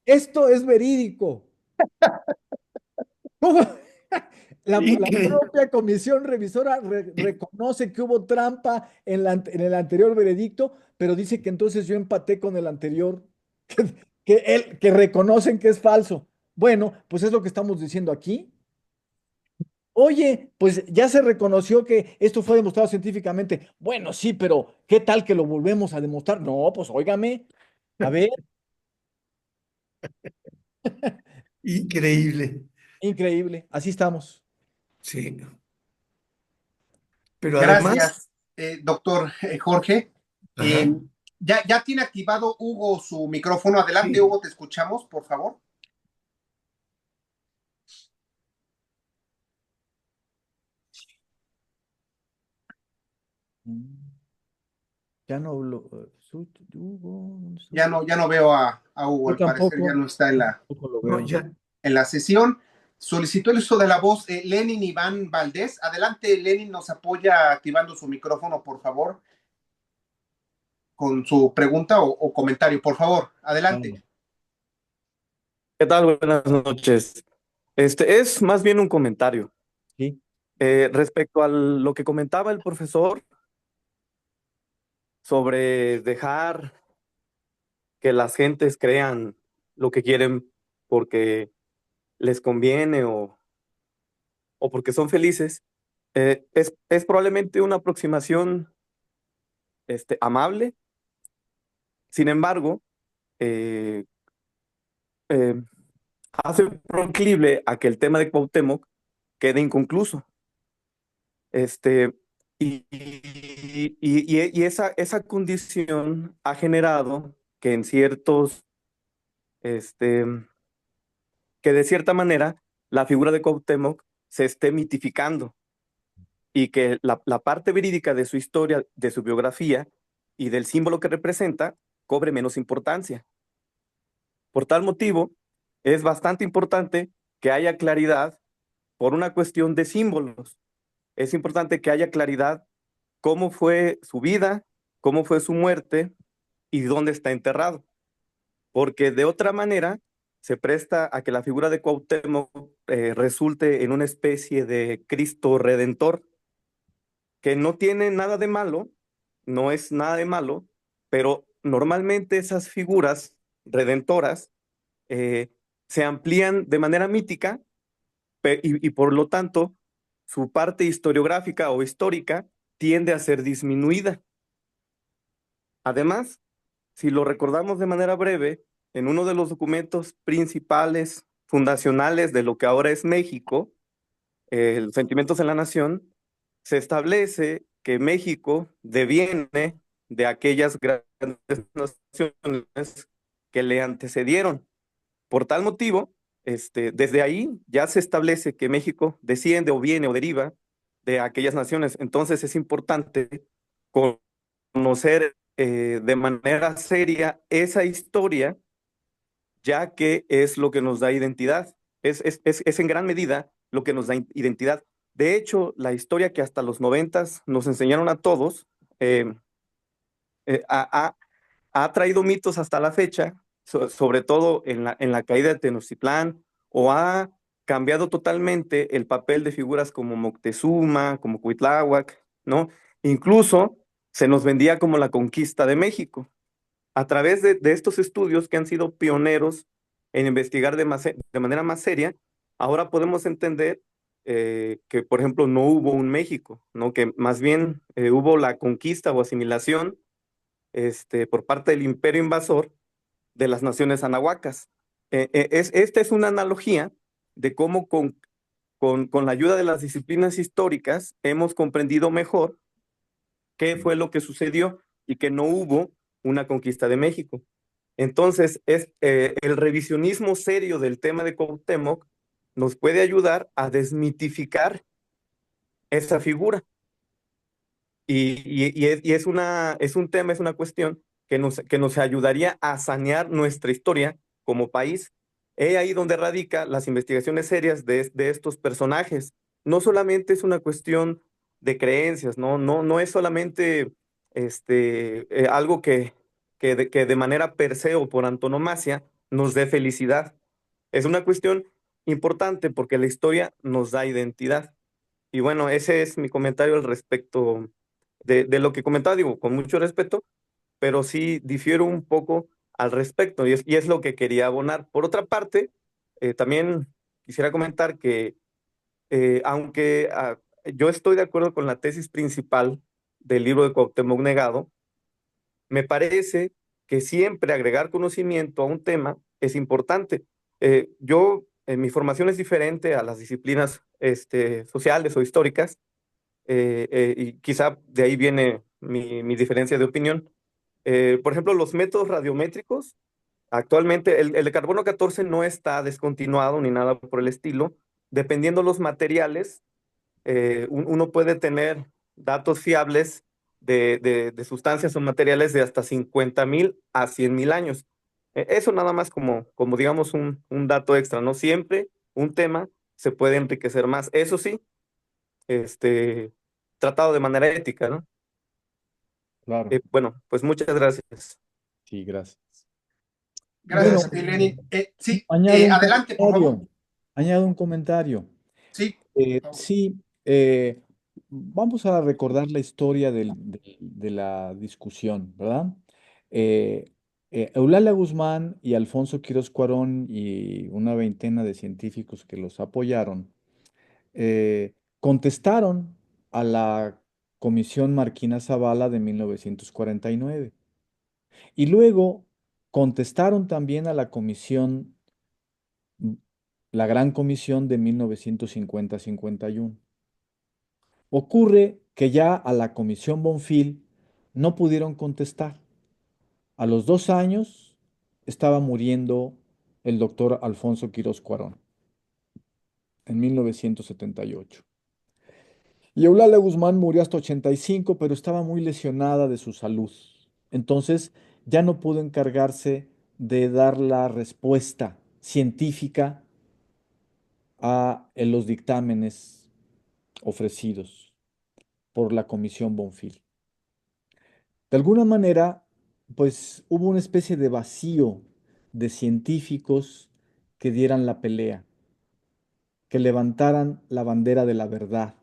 Esto es verídico. ¿Cómo? La Increíble. propia comisión revisora reconoce que hubo trampa en el anterior veredicto, pero dice que entonces yo empaté con el anterior, que reconocen que es falso. Bueno, pues es lo que estamos diciendo aquí. Oye, pues ya se reconoció que esto fue demostrado científicamente. Bueno, sí, pero ¿qué tal que lo volvemos a demostrar? No, pues óigame, a ver, Increíble. increíble, así estamos. Sí. Pero además, Gracias, doctor Jorge. ajá, Ya tiene activado Hugo su micrófono. Adelante, sí. Hugo, te escuchamos, por favor. Mm, Ya no hablo. Hugo, ¿dónde está Ya Hugo? no, ya no veo a Hugo, Yo al parecer ya tampoco, no está en tampoco lo No, veo. ya, la sesión. Solicitó el uso de la voz Lenin Iván Valdés. Adelante, Lenin, nos apoya activando su micrófono, por favor, con su pregunta o comentario, por favor. Adelante. Vale, ¿Qué tal? Buenas noches. Este es más bien un comentario. sí. Respecto a lo que comentaba el profesor sobre dejar que las gentes crean lo que quieren porque les conviene o porque son felices, es probablemente una aproximación amable. Sin embargo, eh, eh, hace proclive a que el tema de Cuauhtémoc quede inconcluso. Este, y esa condición ha generado que en ciertos, este, que de cierta manera la figura de Cuauhtémoc se esté mitificando y que la parte verídica de su historia, de su biografía y del símbolo que representa cobre menos importancia. Por tal motivo, es bastante importante que haya claridad por una cuestión de símbolos. Es importante que haya claridad cómo fue su vida, cómo fue su muerte y dónde está enterrado. Porque de otra manera se presta a que la figura de Cuauhtémoc resulte en una especie de Cristo redentor, que no tiene nada de malo, no es nada de malo, pero normalmente esas figuras redentoras eh, se amplían de manera mítica y por lo tanto su parte historiográfica o histórica tiende a ser disminuida. Además, si lo recordamos de manera breve, en uno de los documentos principales, fundacionales de lo que ahora es México, los Sentimientos en la Nación, se establece que México deviene de aquellas grandes naciones que le antecedieron. Por tal motivo, desde ahí ya se establece que México desciende o viene o deriva de aquellas naciones. Entonces es importante conocer de manera seria esa historia, ya que es lo que nos da identidad. Es en gran medida lo que nos da identidad. De hecho, la historia que hasta los 90 nos enseñaron a todos, ha traído mitos hasta la fecha, sobre todo en la caída de Tenochtitlán, o ha cambiado totalmente el papel de figuras como Moctezuma, como Cuitláhuac, ¿no? Incluso se nos vendía como la conquista de México. A través de estos estudios que han sido pioneros en investigar de manera más seria, ahora podemos entender que, por ejemplo, no hubo un México, ¿no? Que más bien hubo la conquista o asimilación por parte del imperio invasor de las naciones anahuacas. Esta es una analogía de cómo con la ayuda de las disciplinas históricas hemos comprendido mejor qué fue lo que sucedió y que no hubo una conquista de México. Entonces, el revisionismo serio del tema de Cuauhtémoc nos puede ayudar a desmitificar esa figura. Es un tema, es una cuestión que nos ayudaría a sanear nuestra historia como país. Es ahí donde radica las investigaciones serias de estos personajes. No solamente es una cuestión de creencias, no es solamente algo que de manera per se o por antonomasia nos dé felicidad. Es una cuestión importante porque la historia nos da identidad. Y bueno, ese es mi comentario al respecto de lo que comentaba, digo, con mucho respeto, pero sí difiero un poco al respecto y es lo que quería abonar. Por otra parte, también quisiera comentar que aunque yo estoy de acuerdo con la tesis principal del libro de Cuauhtémoc Negado, me parece que siempre agregar conocimiento a un tema es importante. Mi formación es diferente a las disciplinas sociales o históricas, y quizá de ahí viene mi diferencia de opinión. Por ejemplo, los métodos radiométricos, actualmente el de carbono 14 no está descontinuado ni nada por el estilo. Dependiendo los materiales, uno puede tener datos fiables de sustancias o materiales de hasta 50,000 a 100,000 años. Eso nada más como digamos un dato extra, ¿no? Siempre un tema se puede enriquecer más. Eso sí, este, tratado de manera ética, ¿no? Claro, Bueno, pues muchas gracias. sí, gracias. Bueno, Gracias, Lenin. Sí, añado un adelante, por favor. comentario. Añado un comentario. Sí, por favor. Sí, vamos a recordar la historia de la discusión, ¿verdad? Eulalia Guzmán y Alfonso Quirós Cuarón y una veintena de científicos que los apoyaron, contestaron a la Comisión Marquina Zavala de 1949 y luego contestaron también a la comisión, la Gran Comisión de 1950-51. Ocurre que ya a la Comisión Bonfil no pudieron contestar. A los 2 años estaba muriendo el doctor Alfonso Quirós Cuarón, en 1978. Y Eulalia Guzmán murió hasta 85, pero estaba muy lesionada de su salud. Entonces ya no pudo encargarse de dar la respuesta científica en los dictámenes ofrecidos por la Comisión Bonfil. De alguna manera, pues hubo una especie de vacío de científicos que dieran la pelea, que levantaran la bandera de la verdad,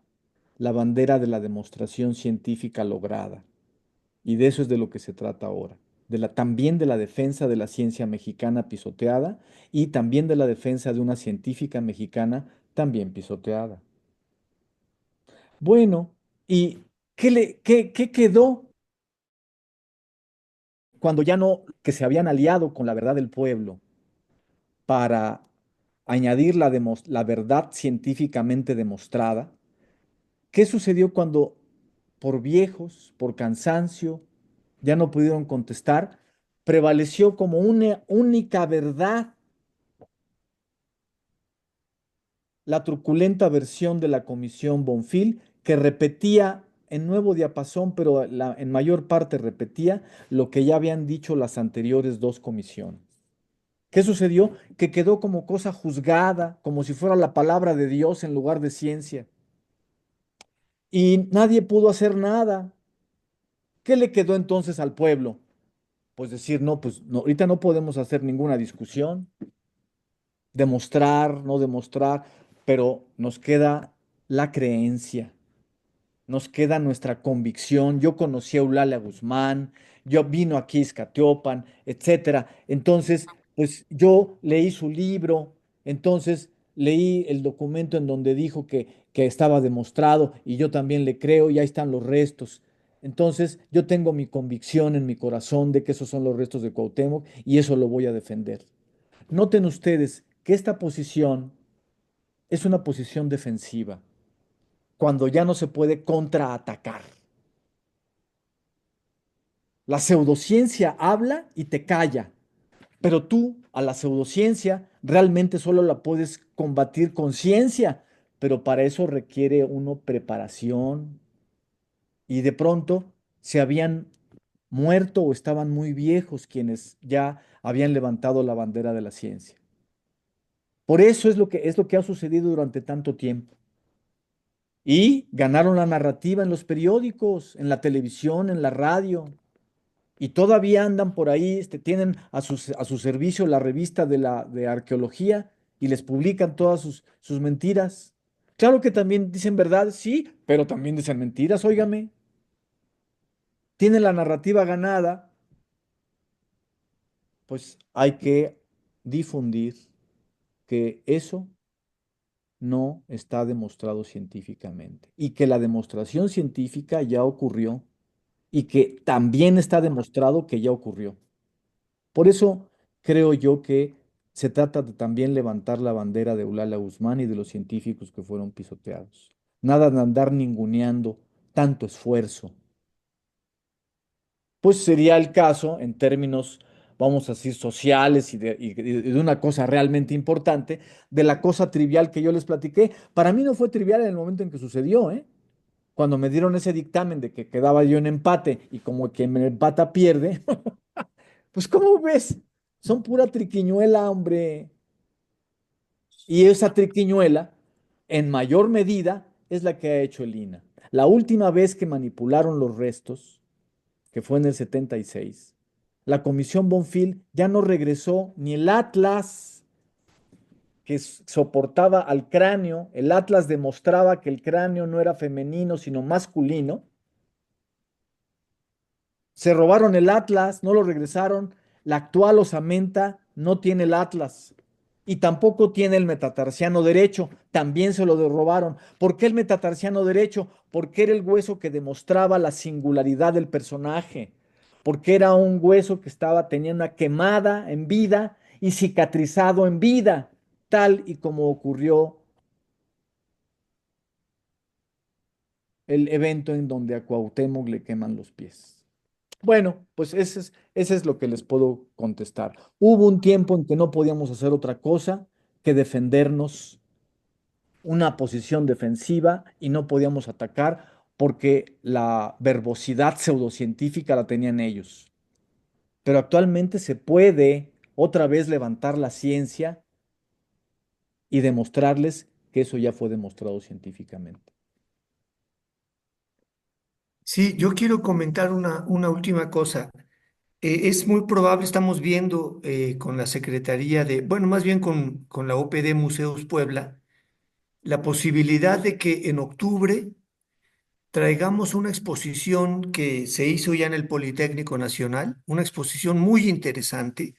la bandera de la demostración científica lograda. Y de eso es de lo que se trata ahora. También de la defensa de la ciencia mexicana pisoteada y también de la defensa de una científica mexicana también pisoteada. Bueno, ¿y qué quedó cuando ya no, que se habían aliado con la verdad del pueblo para añadir la verdad científicamente demostrada? ¿Qué sucedió cuando por viejos, por cansancio, ya no pudieron contestar? Prevaleció como una única verdad la truculenta versión de la Comisión Bonfil, que repetía en nuevo diapasón, pero en mayor parte repetía lo que ya habían dicho las anteriores dos comisiones. ¿Qué sucedió? Que quedó como cosa juzgada, como si fuera la palabra de Dios en lugar de ciencia. Y nadie pudo hacer nada. ¿Qué le quedó entonces al pueblo? Pues decir, no, pues no, ahorita no podemos hacer ninguna discusión, demostrar, no demostrar, pero nos queda la creencia, nos queda nuestra convicción. Yo conocí a Eulalia Guzmán, yo vino aquí a Izcatiopan, etcétera. Entonces, pues yo leí su libro, entonces leí el documento en donde dijo que estaba demostrado y yo también le creo y ahí están los restos. Entonces, yo tengo mi convicción en mi corazón de que esos son los restos de Cuauhtémoc y eso lo voy a defender. Noten ustedes que esta posición es una posición defensiva, cuando ya no se puede contraatacar. La pseudociencia habla y te calla, pero tú a la pseudociencia realmente solo la puedes combatir con ciencia, pero para eso requiere uno preparación y de pronto se habían muerto o estaban muy viejos quienes ya habían levantado la bandera de la ciencia. Por eso es lo que ha sucedido durante tanto tiempo. Y ganaron la narrativa en los periódicos, en la televisión, en la radio. Y todavía andan por ahí, tienen a su servicio la revista de arqueología y les publican todas sus mentiras. Claro que también dicen verdad, sí, pero también dicen mentiras, óigame. Tienen la narrativa ganada, pues hay que difundir que eso no está demostrado científicamente y que la demostración científica ya ocurrió y que también está demostrado que ya ocurrió. Por eso creo yo que se trata de también levantar la bandera de Eulalia Guzmán y de los científicos que fueron pisoteados. Nada de andar ninguneando tanto esfuerzo. Pues sería el caso en términos, vamos a decir, sociales y de una cosa realmente importante, de la cosa trivial que yo les platiqué. Para mí no fue trivial en el momento en que sucedió, ¿eh? Cuando me dieron ese dictamen de que quedaba yo en empate y como que me empata pierde, pues ¿cómo ves? Son pura triquiñuela, hombre. Y esa triquiñuela, en mayor medida, es la que ha hecho el INAH. La última vez que manipularon los restos, que fue en el 76, la Comisión Bonfil ya no regresó ni el atlas que soportaba al cráneo. El atlas demostraba que el cráneo no era femenino, sino masculino. Se robaron el Atlas, no lo regresaron. La actual osamenta no tiene el Atlas y tampoco tiene el metatarsiano derecho. También se lo robaron. ¿Por qué el metatarsiano derecho? Porque era el hueso que demostraba la singularidad del personaje. Porque era un hueso que tenía una quemada en vida y cicatrizado en vida, tal y como ocurrió el evento en donde a Cuauhtémoc le queman los pies. Bueno, pues ese es lo que les puedo contestar. Hubo un tiempo en que no podíamos hacer otra cosa que defendernos, una posición defensiva y no podíamos atacar porque la verbosidad pseudocientífica la tenían ellos. Pero actualmente se puede otra vez levantar la ciencia y demostrarles que eso ya fue demostrado científicamente. Sí, yo quiero comentar una última cosa. Es muy probable, estamos viendo con la Secretaría de, bueno, más bien con la OPD Museos Puebla, la posibilidad de que en octubre traigamos una exposición que se hizo ya en el Politécnico Nacional, una exposición muy interesante,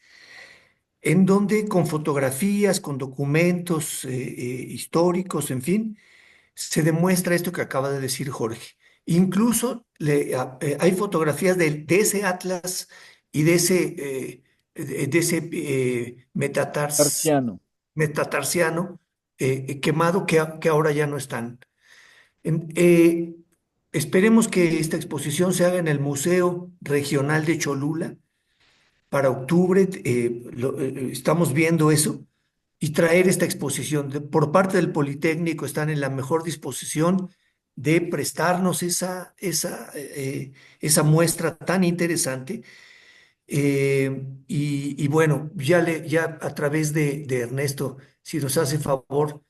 en donde con fotografías, con documentos históricos, en fin, se demuestra esto que acaba de decir Jorge. Incluso hay fotografías de ese atlas y de ese Marciano. metatarsiano quemado que ahora ya no están. En- eh, Esperemos que esta exposición se haga en el Museo Regional de Cholula para octubre. Estamos viendo eso y traer esta exposición. Por parte del Politécnico están en la mejor disposición de prestarnos esa muestra tan interesante. Y bueno, ya a través de Ernesto, si nos hace favor,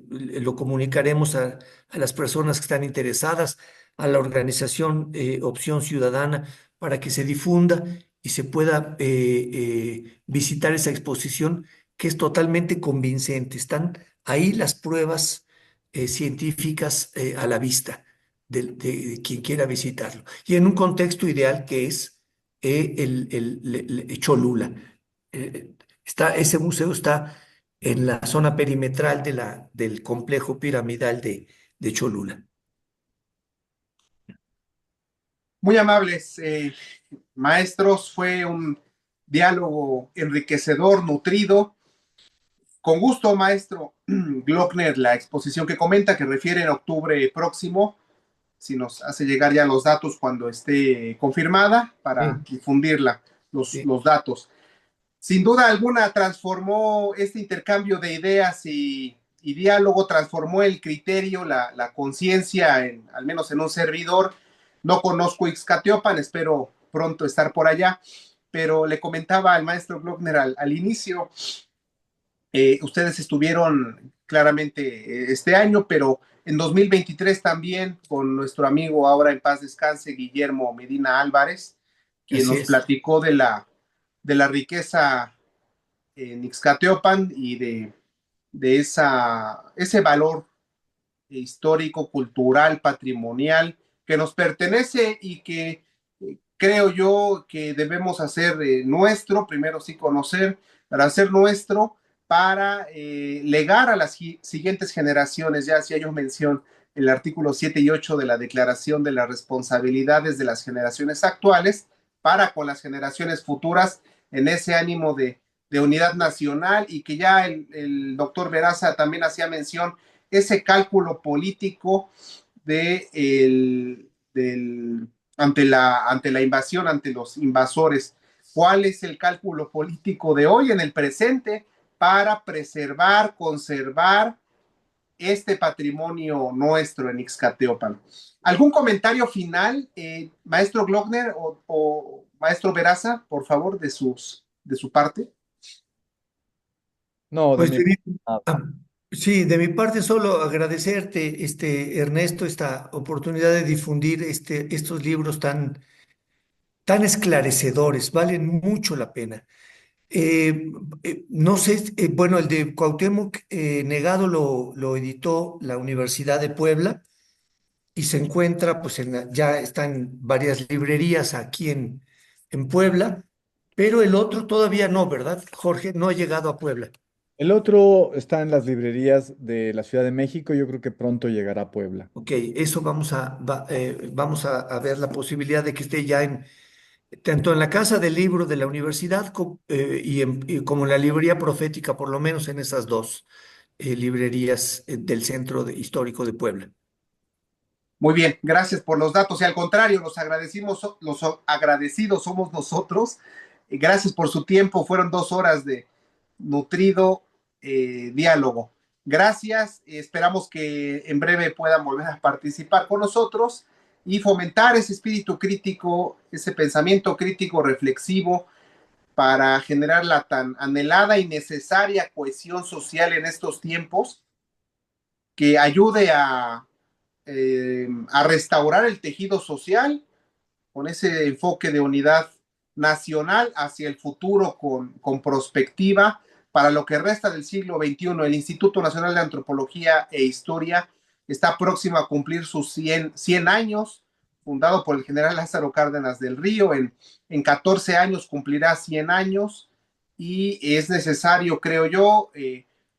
lo comunicaremos a las personas que están interesadas, a la organización Opción Ciudadana, para que se difunda y se pueda visitar esa exposición que es totalmente convincente. Están ahí las pruebas científicas a la vista de quien quiera visitarlo. Y en un contexto ideal que es Cholula. Ese museo está en la zona perimetral del complejo piramidal de Cholula. Muy amables, maestros, fue un diálogo enriquecedor, nutrido. Con gusto, maestro Glockner, la exposición que comenta, que refiere en octubre próximo, si nos hace llegar ya los datos cuando esté confirmada para Sí, difundirla, sí, los datos. Sin duda alguna transformó este intercambio de ideas y diálogo, transformó el criterio, la conciencia, al menos en un servidor. No conozco Ixcatiopan, espero pronto estar por allá, pero le comentaba al maestro Glockner al inicio, ustedes estuvieron claramente este año, pero en 2023 también con nuestro amigo ahora en paz descanse, Guillermo Medina Álvarez, quien así nos es. platicó de la riqueza en Ixcateopan y de ese valor histórico, cultural, patrimonial que nos pertenece y que creo yo que debemos hacer nuestro, primero sí conocer, para hacer nuestro, para legar a las siguientes generaciones, ya hacía yo mención el artículo 7 y 8 de la Declaración de las Responsabilidades de las Generaciones Actuales, para con las generaciones futuras, en ese ánimo de unidad nacional, y que ya el doctor Veraza también hacía mención, ese cálculo político ante la invasión, ante los invasores. ¿Cuál es el cálculo político de hoy en el presente para preservar, conservar este patrimonio nuestro en Ixcateopan? ¿Algún comentario final, maestro Glockner o maestro Veraza, por favor, de su parte? No, de Pues mi parte, nada. ah, sí, de mi parte solo agradecerte, Ernesto, esta oportunidad de difundir estos libros tan esclarecedores, valen mucho la pena. Eh, no sé, bueno, el de Cuauhtémoc Negado lo editó la Universidad de Puebla y se encuentra, pues ya está en varias librerías aquí en Puebla, pero el otro todavía no, ¿verdad, Jorge? No ha llegado a Puebla. El otro está en las librerías de la Ciudad de México. Yo creo que pronto llegará a Puebla. Ok, eso vamos a ver la posibilidad de que esté ya tanto en la Casa del Libro de la universidad y como en la librería profética, por lo menos en esas dos librerías del histórico de Puebla. Muy bien, gracias por los datos. Y al contrario, los agradecidos somos nosotros. Gracias por su tiempo. Fueron 2 horas de nutrido diálogo. Gracias. Esperamos que en breve puedan volver a participar con nosotros y fomentar ese espíritu crítico, ese pensamiento crítico reflexivo para generar la tan anhelada y necesaria cohesión social en estos tiempos que ayude a restaurar el tejido social con ese enfoque de unidad nacional hacia el futuro con prospectiva para lo que resta del siglo XXI. El Instituto Nacional de Antropología e Historia está próximo a cumplir sus 100 años, fundado por el general Lázaro Cárdenas del Río. En 14 años cumplirá 100 años y es necesario, creo yo,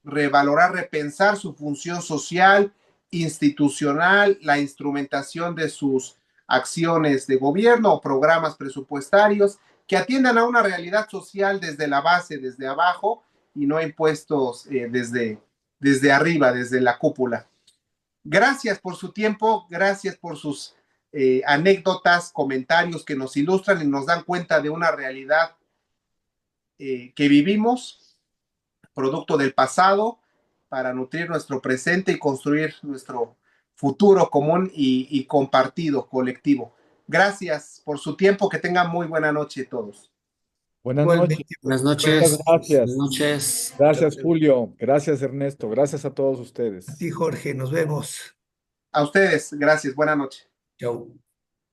revalorar, repensar su función social, institucional, la instrumentación de sus acciones de gobierno o programas presupuestarios que atiendan a una realidad social desde la base, desde abajo, y no impuestos desde arriba, desde la cúpula. Gracias por su tiempo, gracias por sus anécdotas, comentarios que nos ilustran y nos dan cuenta de una realidad que vivimos, producto del pasado, para nutrir nuestro presente y construir nuestro futuro común y compartido, colectivo. Gracias por su tiempo, que tengan muy buena noche todos. Buenas noches. Igualmente, Buenas Muchas noches. gracias. Buenas noches. Gracias, Julio. Gracias, Ernesto. Gracias a todos ustedes. a ti, Jorge, nos vemos. A ustedes, gracias, buena noche. Chau.